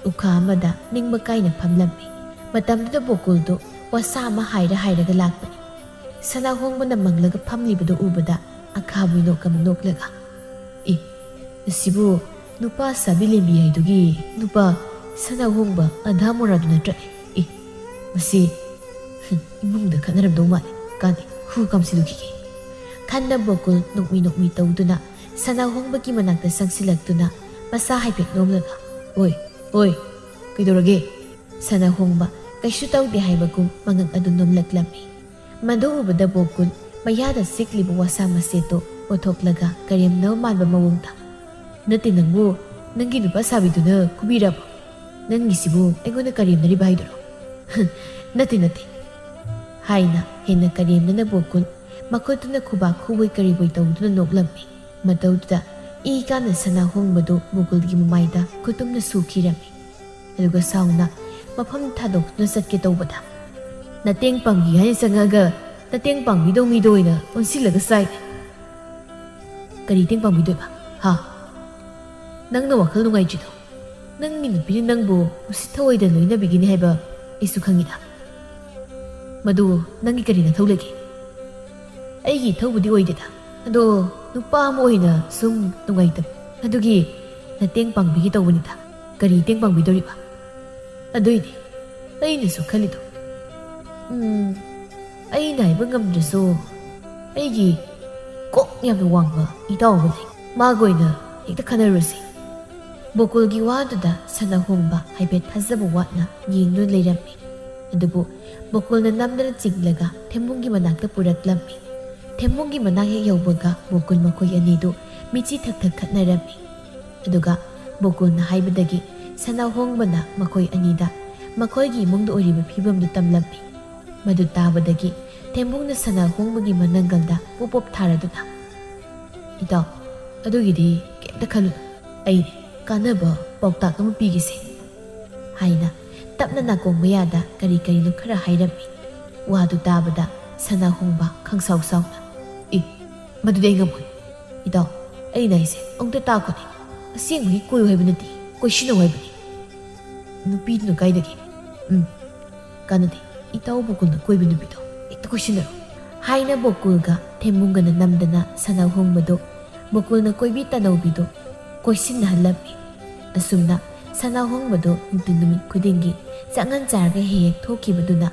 ꯎꯈꯥ ꯑꯃꯗ ꯅꯤꯡꯕ ꯀꯥꯏꯅ ꯐꯝꯂꯝꯃꯤ꯫ ꯃꯇꯝꯗꯨꯗ ꯕꯣꯀꯨꯜꯗꯨ ꯋꯥꯁꯥ ꯑꯃ ꯍꯥꯏꯔꯒ ꯂꯥꯛꯄꯅꯤ꯫ ꯁꯅꯥ ꯍꯣꯡꯕꯅ ꯃꯪꯂꯒ ꯐꯝꯂꯤꯕꯗꯨ ꯎꯕꯗ ꯑꯈꯥꯕꯤ ꯅꯣꯛ ꯑꯃ ꯅꯣꯛꯂꯒ "ꯑꯦ, ꯑꯁꯤꯕꯨ ꯅꯨꯄꯥ ꯁꯥꯕꯤ ꯂꯦꯝꯕꯤ ꯍꯥꯏꯗꯨꯒꯤ ꯅꯨꯄꯥ ꯁꯅꯥ ꯍꯣꯡꯕ ꯑꯙꯥ ꯃꯣꯔꯥꯗꯨ ꯅꯠꯇ꯭ꯔꯅꯦ? ꯑꯦ, ꯃꯁꯤ ꯏꯃꯨꯡꯗ ꯈꯠꯅꯔꯝꯗꯧ ꯃꯥꯜꯂꯦ. ꯀꯥꯟꯗꯦ, ꯍꯨ ꯀꯥꯝꯁꯤꯜꯂꯨꯈꯤꯒꯦ." ꯈꯟꯅ ꯕꯣꯀꯨꯜ ꯅꯣꯛꯃꯤ ꯇꯧꯗꯨꯅ ꯁꯅꯥ ꯍꯣꯡꯕꯒꯤ ꯃꯅꯥꯛꯇ ꯆꯪꯁꯤꯜꯂꯛꯇꯨꯅ ꯃꯁꯥ ꯍꯥꯏꯐꯦꯠ ꯅꯣꯝꯂꯒ "ꯑꯣꯏ, ꯀꯩꯗꯧꯔꯒꯦ?" ꯁꯅꯥ ꯍꯣꯡꯕ ꯀꯩꯁꯨ ꯇꯧꯗꯦ ꯍꯥꯏꯕꯒꯨꯝ ꯃꯉꯛ ꯑꯗꯨ ꯅꯣꯝꯂꯛꯂꯝꯃꯤ꯫ ꯃꯗꯨ ꯎꯕꯗ ꯕꯣꯀꯨꯜ ꯃꯌꯥꯗ ꯆꯤꯛꯂꯤꯕ ꯋꯥꯁꯥ ꯃꯆꯦꯠꯇꯨ ꯑꯣꯊꯣꯛꯂꯒ ꯀꯔꯦꯝꯅꯕ ꯃꯥꯟꯕ ꯃꯑꯣꯡꯗ "ꯅꯠꯇꯦ, ꯅꯪꯕꯨ ꯅꯪꯒꯤ ꯅꯨꯄꯥ ꯁꯥꯕꯤꯗꯨꯅ ꯐꯨꯕꯤꯔꯕꯣ? ꯅꯪꯒꯤꯁꯤꯕꯨ ꯑꯩꯉꯣꯟꯗ ꯀꯔꯦꯝꯅꯔꯤꯕ ꯍꯥꯏꯗꯨꯔꯣ?" "ꯅꯠꯇꯦ" ꯍꯥꯏꯅ ꯍꯦꯟꯅ ꯀꯔꯦꯝꯅꯅ ꯕꯣꯀꯨꯜ ꯃꯈꯨꯠꯇꯨꯅ ꯈꯨꯕꯥꯛ ꯈꯨꯕꯣꯏ ꯀꯔꯤꯕꯣꯏ ꯇꯧꯗꯨꯅ ꯅꯣꯛꯂꯝꯃꯤ꯫ ꯃꯇꯧꯗꯨꯗ ꯏ ꯀꯥꯟꯅ ꯁꯅꯥ ꯍꯣꯡꯕꯗꯨ ꯕꯣꯀꯨꯜꯒꯤ ꯃꯃꯥꯏꯗ ꯈꯨꯇꯨꯝꯅ ꯁꯨꯈꯤꯔꯝꯃꯤ꯫ ꯑꯗꯨꯒ ꯁꯥꯎꯅ ꯃꯐꯝ ꯊꯥꯗꯣꯛꯇꯨꯅ ꯆꯠꯀꯦ ꯇꯧꯕꯗ "ꯃꯇꯦꯡ ꯄꯥꯡꯕꯤꯒꯦ ꯍꯥꯏꯅ ꯆꯪꯉꯛꯑꯒ ꯇꯦꯡ ꯄꯥꯡꯕꯤꯗꯧ ꯃꯤꯗꯣ ꯑꯣꯏꯅ ꯑꯣꯟꯁꯤꯜꯂꯒ ꯆꯥꯏꯅꯦ ꯀꯔꯤ ꯇꯦꯡ ꯄꯥꯡꯕꯤꯗꯣꯏꯕ ꯍꯥ ꯅꯪꯅ ꯋꯥꯈꯜ ꯅꯨꯡꯉꯥꯏꯇ꯭ꯔꯤꯗꯣ ꯅꯪꯒꯤ ꯅꯨꯄꯤꯅ ꯅꯪꯕꯨ ꯅꯨꯡꯁꯤꯠ ꯊꯑꯣꯏꯗ ꯂꯣꯏꯅꯕꯤꯒꯤꯅꯤ ꯍꯥꯏꯕ ꯑꯩꯁꯨ ꯈꯪꯉꯤꯗ ꯃꯗꯨ ꯅꯪꯒꯤ ꯀꯔꯤ ꯅꯊꯧ ꯂꯩꯒꯦ ꯑꯩꯒꯤ ꯏꯊꯧꯕꯨꯗꯤ ꯑꯣꯏꯗꯦꯗ ꯑꯗꯣ ꯅꯨꯄꯥ ꯑꯃ ꯑꯣꯏꯅ ꯁꯨꯝ ꯅꯨꯡꯉꯥꯏꯇꯕ ꯑꯗꯨꯒꯤ ꯃꯇꯦꯡ ꯄꯥꯡꯕꯤꯒꯦ ꯇꯧꯕꯅꯤꯗ ꯀꯔꯤ ꯃꯇꯦꯡ ꯄꯥꯡꯕꯤꯗꯧꯔꯤꯕ ꯑꯗꯨꯏꯗꯤ ꯑꯩꯅꯁꯨ ꯈꯜꯂꯤꯗꯣ ꯑꯩꯅ ꯍꯥꯏꯕ ꯉꯝꯗ꯭ꯔꯁꯨ ꯑꯩꯒꯤ ꯀꯣꯛ ꯌꯥꯝꯅ ꯋꯥꯡꯕ ꯏꯇꯥꯎ ꯑꯃ ꯂꯩ ꯃꯥꯒ ꯑꯣꯏꯅ ꯍꯦꯛꯇ ꯈꯟꯅꯔꯨꯁꯤ ꯕꯣꯀꯨꯜꯒꯤ ꯋꯥꯗꯨꯗ ꯁꯅꯥꯍꯣꯡꯕ ꯍꯥꯏꯐꯦꯠ ꯊꯥꯖꯕ ꯋꯥꯠꯅ ꯌꯦꯡꯗꯨꯅ ꯂꯩꯔꯝꯃꯤ ꯑꯗꯨꯕꯨ ꯕꯣꯀꯨꯜꯅ ꯅꯝꯗꯅ ꯆꯤꯡꯂꯒ ꯊꯦꯝꯕꯨꯡꯒꯤ ꯃꯅꯥꯛꯇ ꯄꯨꯔꯛꯂꯝꯃꯤ ꯊꯦꯝꯕꯨꯡꯒꯤ ꯃꯅꯥꯛ ꯍꯦꯛ ꯌꯧꯕꯒ ꯕꯣꯀꯨꯜ ꯃꯈꯣꯏ ꯑꯅꯤꯗꯨ ꯃꯤꯆꯤ ꯊꯛ ꯊꯛ ꯈꯠꯅꯔꯝꯃꯤ ꯑꯗꯨꯒ ꯕꯣꯀꯨꯜꯅ ꯍꯥꯏꯕꯗꯒꯤ ꯁꯅꯥꯍꯣꯡꯕꯅ ꯃꯈꯣꯏ ꯑꯅꯤꯗ ꯃꯈꯣꯏꯒꯤ ꯏꯃꯨꯡꯗ ꯑꯣꯏꯔꯤꯕ ꯐꯤꯕꯝꯗꯨ ꯇꯝꯂꯝꯃꯤ ꯃꯗꯨ ꯇꯥꯕꯗꯒꯤ ꯊꯦꯝꯕꯨꯡꯅ ꯁꯅꯥꯍꯣꯡꯕꯒꯤ ꯃꯅꯪꯒꯜꯗ ꯄꯣꯞ ꯊꯥꯔꯗꯨꯅ ꯏꯇꯥꯎ ꯑꯗꯨꯒꯤꯗꯤ ꯀꯩꯝꯇ ꯈꯜꯂꯨ ꯑꯩꯅꯦ ꯀꯥꯟꯅꯕ ꯄꯥꯎꯇꯥꯛ ꯑꯃ ꯄꯤꯒꯦꯁꯦ ꯍꯥꯏꯅ ꯇꯞꯅ ꯅꯥꯀꯣꯡ ꯃꯌꯥꯗ ꯀꯔꯤ ꯀꯔꯤꯅꯣ ꯈꯔ ꯍꯥꯏꯔꯝꯃꯤ ꯋꯥꯗꯨ ꯇꯥꯕꯗ ꯁꯅꯥꯍꯣꯡꯕ ꯈꯪꯁꯥꯎ ꯁꯥꯎꯅ ꯃꯗꯨꯗꯤ ꯑꯩ ꯉꯝꯃꯣꯏ ꯏꯇꯥꯎ ꯑꯩꯅ ꯑꯩꯁꯦ ꯑꯃꯨꯛꯇ ꯇꯥꯛꯄꯅꯤ ꯑꯁꯦꯡꯕꯒꯤ ꯀꯣꯏꯌꯨ ꯍꯥꯏꯕ ꯅꯠꯇꯦ ꯀꯣꯏꯁꯤꯟꯅꯧ ꯍꯥꯏꯕꯅꯤ ꯅꯨꯄꯤꯗꯨꯅ ꯀꯥꯏꯗꯒꯤ ꯀꯥꯟꯅꯗꯦ ꯏꯇꯥꯎ ꯕꯣꯀꯨꯜꯅ ꯀꯣꯏꯕ ꯅꯨꯄꯤꯗꯣ ꯍꯦꯛꯇ ꯀꯣꯏꯁꯤꯟꯅꯔꯣ ꯍꯥꯏꯅ ꯕꯣꯀꯨꯜꯒ ꯊꯦꯝꯕꯨꯡꯒꯅ ꯅꯝꯗꯅ ꯁꯅꯥꯍꯣꯡꯕꯗꯣ ꯕꯣꯀꯨꯜꯅ ꯀꯣꯏꯕꯤ ꯇꯅꯧꯕꯤꯗꯣ ꯀꯣꯏꯁꯤꯟꯅꯍꯜꯂꯝꯃꯤ ꯑꯁꯨꯝꯅ ꯁꯅꯥꯍꯣꯡꯕꯗꯣ ꯅꯨꯃꯤꯠ ꯈꯨꯗꯤꯡꯒꯤ ꯆꯥꯛꯉꯟ ꯆꯥꯔꯒ ꯍꯦꯛ ꯊꯣꯛꯈꯤꯕꯗꯨꯅ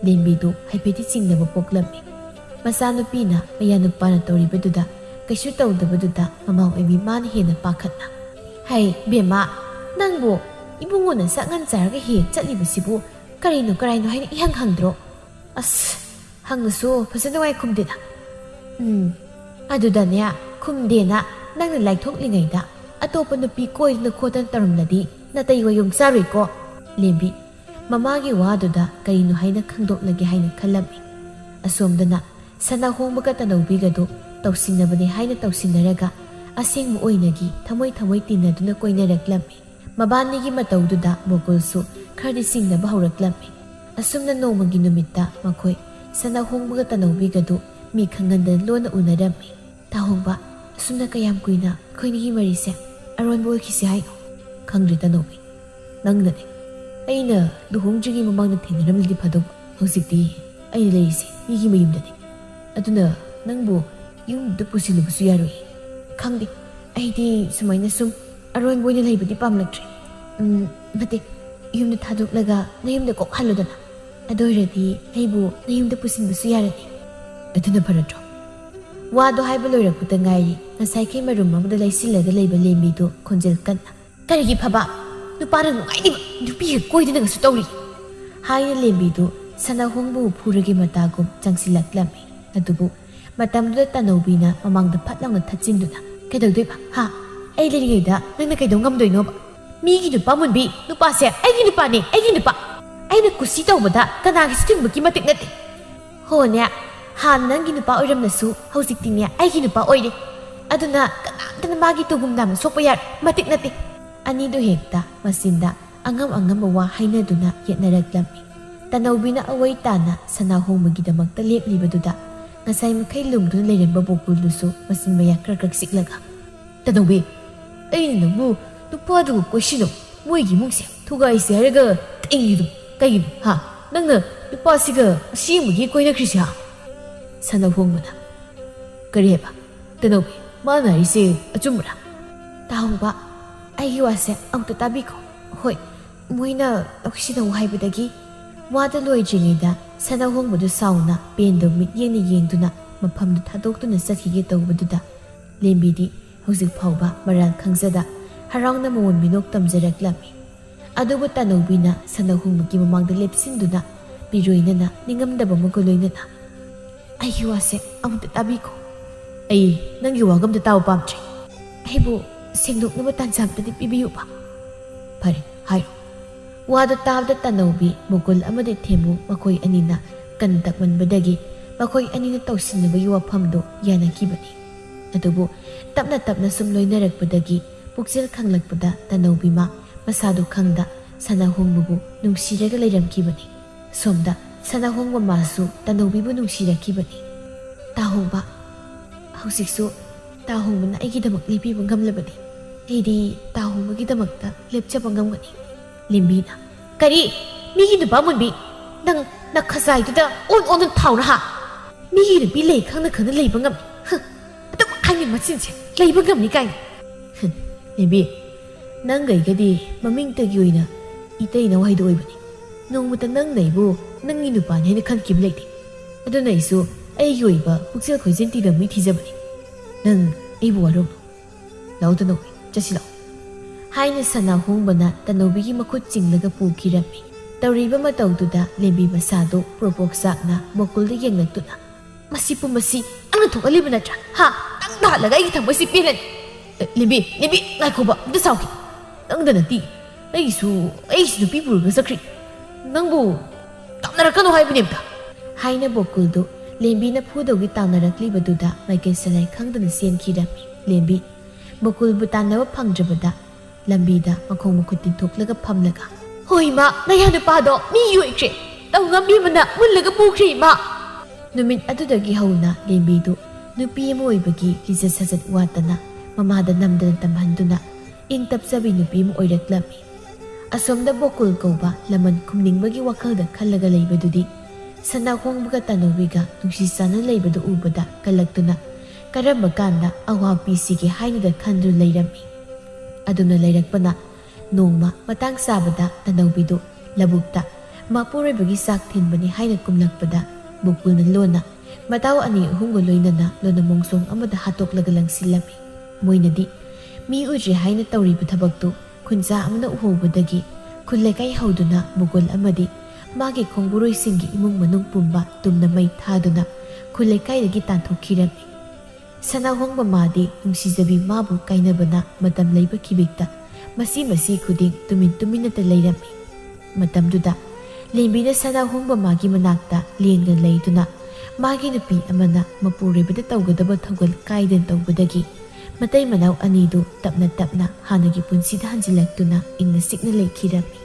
ꯂꯦꯝꯕꯤꯗꯨ ꯍꯥꯏꯐꯦꯠꯇꯤ ꯆꯤꯡꯅꯕ ꯄꯣꯛꯂꯝꯃꯤ ꯃꯆꯥꯅꯨꯄꯤꯅ ꯃꯌꯥ ꯅꯨꯄꯥꯅ ꯇꯧꯔꯤꯕꯗꯨꯗ ꯀꯩꯁꯨ ꯇꯧꯗꯕꯗꯨꯗ ꯃꯃꯥ ꯑꯣꯏꯕꯤ ꯃꯥꯅ ꯍꯦꯟꯅ ꯄꯥꯈꯠꯅ ꯍꯩ ꯕꯦꯝꯃ ꯅꯪꯕꯨ ꯏꯕꯨꯡꯉꯣꯅ ꯆꯥꯛꯉꯟ ꯆꯥꯔꯒ ꯍꯦꯛ ꯆꯠꯂꯤꯕꯁꯤꯕꯨ ꯀꯔꯤꯅꯣ ꯀꯔꯥꯏꯅꯣ ꯍꯥꯏꯅ ꯏꯍꯪ ꯍꯪꯗ꯭ꯔꯣ ꯑꯁ ꯍꯪꯉꯁꯨ ꯐꯖꯅ ꯋꯥꯏ ꯈꯨꯝꯗꯦꯗ ꯑꯗꯨꯗꯅꯦ ꯈꯨꯝꯗꯦꯅ ꯅꯪꯅ ꯂꯥꯏꯊꯣꯛꯂꯤꯉꯩꯗ ꯑꯇꯣꯞꯄ ꯅꯨꯄꯤ ꯀꯣꯏꯗꯅ ꯈꯣꯠꯇꯅ ꯇꯧꯔꯝꯂꯗꯤ ꯅꯇꯩ ꯋꯥꯌꯨꯝ ꯆꯥꯔꯣꯏꯀꯣ ꯂꯦꯝꯕꯤ ꯃꯃꯥꯒꯤ ꯋꯥꯗꯨꯗ ꯀꯔꯤꯅꯣ ꯍꯥꯏꯅ ꯈꯪꯗꯣꯛꯂꯒꯦ ꯍꯥꯏꯅ ꯈꯜꯂꯝꯃꯤ ꯑꯁꯣꯝꯗꯅ ꯁꯅꯥꯍꯣꯡꯕꯒ ꯇꯅꯧꯕꯤꯒꯗꯨ ꯇꯧꯁꯤꯟꯅꯕꯅꯤ ꯍꯥꯏꯅ ꯇꯧꯁꯤꯟꯅꯔꯒ ꯑꯁꯦꯡꯕ ꯑꯣꯏꯅꯒꯤ ꯊꯃꯣꯏ ꯇꯤꯟꯅꯗꯨꯅ ꯀꯣꯏꯅꯔꯛꯂꯝꯃꯤ ꯃꯕꯥꯅꯤꯒꯤ ꯃꯇꯧꯗꯨꯗ ꯕꯣꯀꯨꯜꯁꯨ ꯈꯔꯗꯤ ꯆꯤꯡꯅꯕ ꯍꯧꯔꯛꯂꯝꯃꯤ ꯑꯁꯨꯝꯅ ꯅꯣꯡꯃꯒꯤ ꯅꯨꯃꯤꯠꯇ ꯃꯈꯣꯏ ꯁꯅꯥꯍꯣꯡꯕꯒ ꯇꯅꯧꯕꯤꯒꯗꯨ ꯃꯤ ꯈꯪꯍꯟꯗꯅ ꯂꯣꯟꯅ ꯎꯅꯔꯝꯃꯤ ꯇꯥꯍꯣꯡꯕ ꯑꯁꯨꯝꯅ ꯀꯌꯥꯝ ꯀꯨꯏꯅ ꯑꯩꯈꯣꯏꯅꯤꯒꯤ ꯃꯔꯤꯁꯦ ꯑꯔꯣꯟꯕ ꯑꯣꯏꯈꯤꯁꯦ ꯍꯥꯏꯅꯣ ꯈꯪꯗ꯭ꯔꯤ ꯇꯅꯧꯕꯤ ꯅꯪꯅꯅꯦ ꯑꯩꯅ ꯂꯨꯍꯣꯡꯗ꯭ꯔꯤꯉꯩ ꯃꯃꯥꯡꯗ ꯊꯦꯡꯅꯔꯝꯂꯗꯤ ꯐꯗꯧꯕ ꯍꯧꯖꯤꯛꯇꯤ ꯑꯩꯅ ꯂꯩꯔꯤꯁꯦ ꯃꯤꯒꯤ ꯃꯌꯨꯝꯗꯅꯤ ꯑꯗꯨꯅ ꯅꯪꯕꯨ ꯌꯨꯝꯗ ꯄꯨꯁꯤꯜꯂꯨꯕꯁꯨ ꯌꯥꯔꯣꯏ ꯈꯪꯗꯦ ꯑꯩꯗꯤ ꯁꯨꯃꯥꯏꯅ ꯁꯨꯝ ꯑꯔꯣꯟꯕ ꯑꯣꯏꯅ ꯂꯩꯕꯗꯤ ꯄꯥꯝꯂꯛꯇ꯭ꯔꯦ ꯅꯠꯇꯦ ꯌꯨꯝꯗ ꯊꯥꯗꯣꯛꯂꯒ ꯅꯌꯨꯝꯗ ꯀꯣꯛ ꯍꯜꯂꯨꯗꯅ ꯑꯗꯨ ꯑꯣꯏꯔꯗꯤ ꯑꯩꯕꯨ ꯅꯌꯨꯝꯗ ꯄꯨꯁꯤꯟꯕꯁꯨ ꯌꯥꯔꯅꯤ ꯑꯗꯨꯅ ꯐꯔꯗ꯭ꯔꯣ ꯋꯥꯗꯣ ꯍꯥꯏꯕ ꯂꯣꯏꯔꯛꯄꯗ ꯉꯥꯏꯔꯤ ꯉꯁꯥꯏꯈꯩ ꯃꯔꯨꯝ ꯑꯃꯗ ꯂꯩꯁꯤꯜꯂꯒ ꯂꯩꯕ ꯂꯦꯝꯕꯤꯗꯨ ꯈꯣꯟꯖꯦꯜ ꯀꯟꯅ ꯀꯔꯤꯒꯤ ꯐꯕ ꯅꯨꯄꯥꯅ ꯅꯨꯡꯉꯥꯏꯅꯤꯕ ꯅꯨꯄꯤꯒ ꯀꯣꯏꯗꯅꯒꯁꯨ ꯇꯧꯔꯤ ꯍꯥꯏꯅ ꯂꯦꯝꯕꯤꯗꯨ ꯁꯅꯥꯍꯣꯡꯕꯕꯨ ꯐꯨꯔꯒꯤ ꯃꯇꯥꯒꯨꯝ ꯆꯪꯁꯤꯜꯂꯛꯂꯝꯃꯤ ꯑꯗꯨꯕꯨ ꯃꯇꯝꯗꯨꯗ ꯇꯅꯧꯕꯤꯅ ꯃꯃꯥꯡꯗ ꯐꯠ ꯂꯥꯎꯅ ꯊꯠꯆꯤꯟꯗꯨꯅ ꯀꯩꯗꯧꯗꯣꯏꯕ ꯍꯥ ꯑꯩ ꯂꯩꯔꯤꯉꯩꯗ ꯅꯪꯅ ꯀꯩꯗꯧ ꯉꯝꯗꯣꯏꯅꯣꯕ ꯃꯤꯒꯤ ꯅꯨꯄꯥ ꯃꯨꯟꯕꯤ ꯅꯨꯄꯥꯁꯦ ꯑꯩꯒꯤ ꯅꯨꯄꯥꯅꯦ ꯑꯩꯒꯤ ꯅꯨꯄꯥ ꯑꯩꯅ ꯀꯨꯁꯤ ꯇꯧꯕꯗ ꯀꯅꯥꯒꯤꯁꯨ ꯊꯤꯡꯕꯒꯤ ꯃꯇꯤꯛ ꯅꯠꯇꯦ ꯍꯣꯅꯦ ꯍꯥꯟꯅ ꯅꯪꯒꯤ ꯅꯨꯄꯥ ꯑꯣꯏꯔꯝꯂꯁꯨ ꯍꯧꯖꯤꯛꯇꯤꯅꯦ ꯑꯩꯒꯤ ꯅꯨꯄꯥ ꯑꯣꯏꯔꯦ ꯑꯗꯨꯅ ꯀꯅꯥꯝꯇꯅ ꯃꯥꯒꯤ ꯇꯨꯒꯨꯝ ꯅꯥꯝꯅ ꯁꯣꯛꯄ ꯌꯥꯔꯣꯏ ꯃꯇꯤꯛ ꯅꯠꯇꯦ ꯑꯅꯤꯗꯨ ꯍꯦꯛꯇ ꯃꯆꯤꯟꯗ ꯑꯉꯝꯕ ꯋꯥ ꯍꯥꯏꯅꯗꯨꯅ ꯌꯦꯠꯅꯔꯛꯂꯝꯃꯤ ꯇꯅꯧꯕꯤꯅ ꯑꯋꯩ ꯇꯥꯅ ꯁꯅꯥꯍꯣꯡꯕꯒꯤꯗꯃꯛꯇ ꯂꯦꯞꯂꯤꯕꯗꯨꯗ ꯉꯁꯥꯏ ꯃꯈꯩ ꯂꯨꯝꯗꯨꯅ ꯂꯩꯔꯝꯕ ꯕꯣꯀꯨꯜꯗꯨꯁꯨ ꯃꯆꯤꯟ ꯃꯌꯥ ꯈꯔ ꯆꯤꯛꯂꯒ ꯇꯅꯧꯕꯤ ꯑꯩꯅ ꯅꯪꯕꯨ ꯅꯨꯄꯥꯗꯨꯒ ꯀꯣꯏꯁꯤꯟꯅꯧ ꯃꯣꯏꯒꯤ ꯏꯃꯨꯡꯁꯦ ꯊꯨꯒꯥꯏꯁꯦ ꯍꯥꯏꯔꯒ ꯇꯛꯏꯉꯤꯗꯨ ꯀꯩꯒꯤꯅꯣ ꯍꯥ ꯅꯪꯅ ꯅꯨꯄꯥꯁꯤꯒ ꯑꯁꯦꯡꯕꯒꯤ ꯀꯣꯏꯅꯈ꯭ꯔꯤꯁꯦ ꯍꯥ ꯁꯅꯥꯍꯣꯡꯕꯅ ꯀꯔꯤ ꯍꯥꯏꯕ ꯇꯅꯧꯕꯤ ꯃꯥꯅ ꯍꯥꯏꯔꯤꯁꯦ ꯑꯆꯨꯝꯕꯔꯥ ꯇꯥꯍꯣꯡꯕ ꯑꯩꯒꯤ ꯋꯥꯁꯦ ꯑꯃꯨꯛꯇ ꯇꯥꯕꯤꯈꯣ ꯍꯣꯏ ꯃꯣꯏꯅ ꯇꯧꯁꯤꯟꯅꯧ ꯍꯥꯏꯕꯗꯒꯤ ꯋꯥꯗ ꯂꯣꯏꯗ꯭ꯔꯤꯉꯩꯗ ꯁꯅꯥꯍꯣꯡꯕꯗꯨ ꯁꯥꯎꯅ ꯄꯦꯟꯗꯕ ꯃꯤꯠꯌꯦꯡꯅ ꯌꯦꯡꯗꯨꯅ ꯃꯐꯝꯗꯨ ꯊꯥꯗꯣꯛꯇꯨꯅ ꯆꯠꯈꯤꯒꯦ ꯇꯧꯕꯗꯨꯗ ꯂꯦꯝꯕꯤꯗꯤ ꯍꯧꯖꯤꯛ ꯐꯥꯎꯕ ꯃꯔꯥꯜ ꯈꯪꯖꯗ ꯍꯔꯥꯎꯅ ꯃꯉꯣꯟ ꯃꯤꯅꯣꯛ ꯇꯝꯖꯔꯛꯂꯝꯃꯤ ꯑꯗꯨꯕꯨ ꯇꯅꯧꯕꯤꯅ ꯁꯅꯥꯍꯣꯡꯕꯒꯤ ꯃꯃꯥꯡꯗ ꯂꯦꯞꯁꯤꯟꯗꯨꯅ ꯄꯤꯔꯣꯏꯅꯅ ꯅꯤꯡꯉꯝꯗꯕ ꯑꯃꯒ ꯂꯣꯏꯅꯅ ꯑꯩꯒꯤ ꯋꯥꯁꯦ ꯑꯃꯨꯛꯇ ꯇꯥꯕꯤꯈꯣ ꯑꯩ ꯅꯪꯒꯤ ꯋꯥꯒ ꯑꯝꯇ ꯇꯥꯕ ꯄꯥꯝꯗ꯭ꯔꯦ ꯑꯩꯕꯨ ꯁꯦꯡꯗꯣꯛꯅꯕ ꯇꯥꯟꯖꯥ ꯑꯝꯇꯗꯤ ꯄꯤꯕꯤꯌꯨꯕ ꯐꯔꯦ ꯍꯥꯏꯔꯣ ꯋꯥꯗꯨ ꯇꯥꯕꯗ ꯇꯅꯧꯕꯤ ꯕꯣꯀꯨꯜ ꯑꯃꯗꯤ ꯊꯦꯝꯕꯨ ꯃꯈꯣꯏ ꯑꯅꯤꯅ ꯀꯟ ꯇꯛꯃꯟꯕꯗꯒꯤ ꯃꯈꯣꯏ ꯑꯅꯤꯅ ꯇꯧꯁꯤꯟꯅꯕꯒꯤ ꯋꯥꯐꯝꯗꯨ ꯌꯥꯅꯈꯤꯕꯅꯤ ꯑꯗꯨꯕꯨ ꯇꯞꯅ ꯁꯨꯝ ꯂꯣꯏꯅꯔꯛꯄꯗꯒꯤ ꯄꯨꯛꯆꯦꯜ ꯈꯪꯂꯛꯄꯗ ꯇꯅꯧꯕꯤꯃ ꯃꯁꯥꯗꯨ ꯈꯪꯗ ꯁꯅꯥꯍꯣꯡꯕꯕꯨ ꯅꯨꯡꯁꯤꯔꯒ ꯂꯩꯔꯝꯈꯤꯕꯅꯤ ꯁꯣꯝꯗ ꯁꯅꯥꯍꯣꯡꯕ ꯃꯥꯁꯨ ꯇꯅꯧꯕꯤꯕꯨ ꯅꯨꯡꯁꯤꯔꯛꯈꯤꯕꯅꯤ꯫ ꯇꯥꯍꯣꯡꯕ, ꯍꯧꯖꯤꯛꯁꯨ ꯇꯥꯍꯣꯡꯕꯅ ꯑꯩꯒꯤꯗꯃꯛ ꯂꯦꯞꯄꯤꯕ ꯉꯝꯂꯕꯗꯤ ꯑꯩꯗꯤ ꯇꯥꯍꯣꯡꯕꯒꯤꯗꯃꯛꯇ ꯂꯦꯞꯆꯕ ꯉꯝꯒꯅꯤ꯫ ꯂꯦꯝꯕꯤꯅ ꯀꯔꯤ ꯃꯤꯒꯤ ꯅꯨꯄꯥ ꯃꯨꯟꯕꯤ, ꯅꯪ ꯈꯖꯥꯏꯗꯨꯗ ꯑꯣꯟ ꯊꯥꯎꯔ ꯍꯥ? ꯃꯤꯒꯤ ꯅꯨꯄꯤ ꯂꯩ ꯈꯪꯅ ꯂꯩꯕ ꯉꯝꯃꯤ, ꯑꯗꯨꯝ ꯍꯥꯏꯅꯤ ꯃꯆꯤꯟꯁꯦ ꯂꯩꯕ ꯉꯝꯅꯤ ꯀꯥꯏꯅ꯫ ꯂꯦꯝꯕꯤ, ꯅꯪꯒꯩꯒꯗꯤ ꯃꯃꯤꯡꯇꯒꯤ ꯑꯣꯏꯅ ꯏꯇꯩꯅꯧ ꯍꯥꯏꯗꯣ ꯑꯣꯏꯕꯅꯤ꯫ ꯅꯣꯡꯃꯇ ꯅꯪꯅ ꯑꯩꯕꯨ ꯅꯪꯒꯤ ꯅꯨꯄꯥꯅꯤ ꯍꯥꯏꯅ ꯈꯟꯈꯤꯕ ꯂꯩꯇꯦ꯫ ꯑꯗꯨꯅ ꯑꯩꯁꯨ ꯑꯩꯒꯤ ꯑꯣꯏꯕ ꯄꯨꯛꯆꯦꯜ ꯈꯣꯏꯖꯦꯜ ꯇꯤꯅ ꯃꯤ ꯊꯤꯖꯕꯅꯤ꯫ ꯅꯪ ꯑꯩꯕꯨ ꯋꯥꯔꯧꯅꯨ, ꯂꯥꯛꯑꯣ ꯇꯅꯧꯕꯤ, ꯆꯠꯁꯤ ꯂꯥꯛꯑꯣ ꯍꯥꯏꯅ ꯁꯅꯥꯍꯣꯡꯕꯅ ꯇꯅꯧꯕꯤꯒꯤ ꯃꯈꯨꯠ ꯆꯤꯡꯂꯒ ꯄꯨꯈꯤꯔꯝꯃꯤ꯫ ꯇꯧꯔꯤꯕ ꯃꯇꯧꯗꯨꯗ ꯂꯦꯝꯕꯤ ꯃꯁꯥꯗꯣ ꯄ꯭ꯔꯣꯄꯣꯛ ꯆꯥꯛꯅ ꯕꯣꯀꯨꯜꯗ ꯌꯦꯡꯂꯛꯇꯨꯅ ꯃꯁꯤ ꯄꯨꯝꯕꯁꯤ ꯅꯪꯅ ꯊꯣꯛꯍꯜꯂꯤꯕ ꯅꯠꯇ꯭ꯔꯥ? ꯍꯥ? ꯅꯪ ꯅꯥꯍꯜꯂꯒ ꯑꯩꯒꯤ ꯊꯃꯣꯏꯁꯤ ꯄꯦꯜꯂꯅꯤ꯫ ꯂꯦꯝꯕꯤ ꯉꯥꯏꯈꯣꯕ, ꯑꯝꯇ ꯁꯥꯎꯈꯤ꯫ ꯅꯪꯗ ꯅꯠꯇꯦ, ꯑꯩꯁꯨ ꯅꯨꯄꯤ ꯄꯨꯔꯒ ꯆꯠꯈ꯭ꯔꯤ꯫ ꯅꯪꯕꯨ ꯇꯥꯟꯅꯔꯛꯀꯅꯣ ꯍꯥꯏꯕꯅꯦꯕ ꯍꯥꯏꯅ ꯕꯣꯀꯨꯜꯗꯨ ꯂꯦꯝꯕꯤꯅ ꯐꯨꯗꯧꯒꯤ ꯇꯥꯟꯅꯔꯛꯂꯤꯕꯗꯨꯗ ꯃꯥꯏꯀꯩ ꯁꯂꯥꯏ ꯈꯪꯗꯅ ꯆꯦꯟꯈꯤꯔꯝꯃꯤ꯫ ꯂꯦꯝꯕꯤ ꯕꯣꯀꯨꯜꯕꯨ ꯇꯥꯟꯅꯕ ꯐꯪꯗ꯭ꯔꯕꯗ ꯂꯝꯕꯤꯗ ꯃꯈꯣꯡ ꯃꯈꯨꯠ ꯇꯤꯡꯊꯣꯛꯂꯒ ꯐꯝꯂꯒ ꯍꯣꯏ ꯏꯃꯥ, ꯅꯌꯥ ꯅꯨꯄꯥꯗꯣ ꯃꯤꯒꯤ ꯑꯣꯏꯈ꯭ꯔꯦ, ꯇꯧꯉꯝꯕꯤ ꯑꯃꯅ ꯃꯨꯜꯂꯒ ꯄꯨꯈ꯭ꯔꯦ ꯏꯃꯥ꯫ ꯅꯨꯃꯤꯠ ꯑꯗꯨꯗꯒꯤ ꯍꯧꯅ ꯂꯦꯝꯕꯤꯗꯨ ꯅꯨꯄꯤ ꯑꯃ ꯑꯣꯏꯕꯒꯤ ꯂꯤꯆꯠ ꯁꯥꯖꯠ ꯋꯥꯠꯇꯅ ꯃꯃꯥꯗ ꯅꯝꯗꯅ ꯇꯝꯍꯟꯗꯨꯅ ꯏꯪ ꯇꯞꯆꯕꯤ ꯅꯨꯄꯤ ꯑꯃ ꯑꯣꯏꯔꯛꯂꯝꯃꯤ꯫ ꯑꯁꯣꯝꯗ ꯕꯣꯀꯨꯜ ꯀꯧꯕ ꯂꯃꯟ ꯈꯨꯝꯅꯤꯡꯕꯒꯤ ꯋꯥꯈꯜꯗ ꯈꯜꯂꯒ ꯂꯩꯕꯗꯨꯗꯤ ꯁꯅꯥꯍꯣꯡꯕꯒ ꯇꯅꯧꯕꯤꯒ ꯅꯨꯡꯁꯤ ꯆꯥꯟꯅ ꯂꯩꯕꯗꯨ ꯎꯕꯗ ꯀꯜꯂꯛꯇꯨꯅ ꯀꯔꯝꯕ ꯀꯥꯟꯗ ꯑꯋꯥ ꯄꯤꯁꯤꯒꯦ ꯍꯥꯏꯅꯗ ꯈꯟꯗꯨꯅ ꯂꯩꯔꯝꯃꯤ꯫ ꯑꯗꯨꯅ ꯂꯩꯔꯛꯄꯅ ꯅꯣꯡꯃ ꯃꯇꯥꯡ ꯆꯥꯕꯗ ꯇꯅꯧꯕꯤꯗꯨ ꯂꯧꯕꯨꯛꯇ ꯃꯄꯨꯔꯣꯏꯕꯒꯤ ꯆꯥꯛ ꯊꯤꯟꯕꯅꯤ ꯍꯥꯏꯅ ꯀꯨꯝꯂꯛꯄꯗ ꯕꯣꯀꯨꯜꯅ ꯂꯣꯟꯅ ꯃꯇꯥꯎ ꯑꯅꯤ ꯑꯍꯨꯝꯒ ꯂꯣꯏꯅꯅ ꯂꯣꯟꯅ ꯃꯣꯡꯁꯣꯡ ꯑꯃꯗ ꯍꯥꯠꯇꯣꯛꯂꯒ ꯂꯪꯁꯤꯜꯂꯝꯃꯤ꯫ ꯃꯣꯏꯅꯗꯤ ꯃꯤ ꯎꯗ꯭ꯔꯤ ꯍꯥꯏꯅ ꯇꯧꯔꯤꯕ ꯊꯕꯛꯇꯨ ꯈꯨꯟꯖꯥ ꯑꯃꯅ ꯎꯍꯧꯕꯗꯒꯤ ꯈꯨꯜ ꯂꯩꯀꯥꯏ ꯍꯧꯗꯨꯅ ꯃꯨꯒꯜ ꯑꯃꯗꯤ ꯃꯥꯒꯤ ꯈꯣꯡꯕꯨꯔꯣꯏꯁꯤꯡꯒꯤ ꯏꯃꯨꯡ ꯃꯅꯨꯡ ꯄꯨꯝꯕ ꯇꯨꯝꯅ ꯃꯩ ꯊꯥꯗꯨꯅ ꯈꯨꯜ ꯂꯩꯀꯥꯏꯗꯒꯤ ꯇꯥꯟꯊꯣꯛꯈꯤꯔꯝꯃꯤ꯫ ꯁꯅꯥꯍꯣꯡꯕ ꯃꯥꯗꯤ ꯅꯨꯡꯁꯤꯖꯕꯤ ꯃꯥꯕꯨ ꯀꯥꯏꯅꯕꯅ ꯃꯇꯝ ꯂꯩꯕ ꯈꯤꯕꯤꯛꯇ ꯃꯁꯤ ꯈꯨꯗꯤꯡ ꯇꯨꯃꯤꯟꯅꯇ ꯂꯩꯔꯝꯃꯤ꯫ ꯃꯇꯝꯗꯨꯗ ꯂꯦꯝꯕꯤꯅ ꯁꯅꯥꯍꯣꯡꯕ ꯃꯥꯒꯤ ꯃꯅꯥꯛꯇ ꯂꯦꯡꯒ ꯂꯩꯗꯨꯅ ꯃꯥꯒꯤ ꯅꯨꯄꯤ ꯑꯃꯅ ꯃꯄꯨꯔꯣꯏꯕꯗ ꯇꯧꯒꯗꯕ ꯊꯧꯒꯜ ꯀꯥꯏꯗꯅ ꯇꯧꯕꯗꯒꯤ ꯃꯇꯩ ꯃꯅꯥꯎ ꯑꯅꯤꯗꯨ ꯇꯞꯅ ꯍꯥꯟꯅꯒꯤ ꯄꯨꯟꯁꯤꯗ ꯍꯟꯖꯤꯜꯂꯛꯇꯨꯅ ꯏꯪꯅ ꯆꯤꯛꯅ ꯂꯩꯈꯤꯔꯝꯃꯤ꯫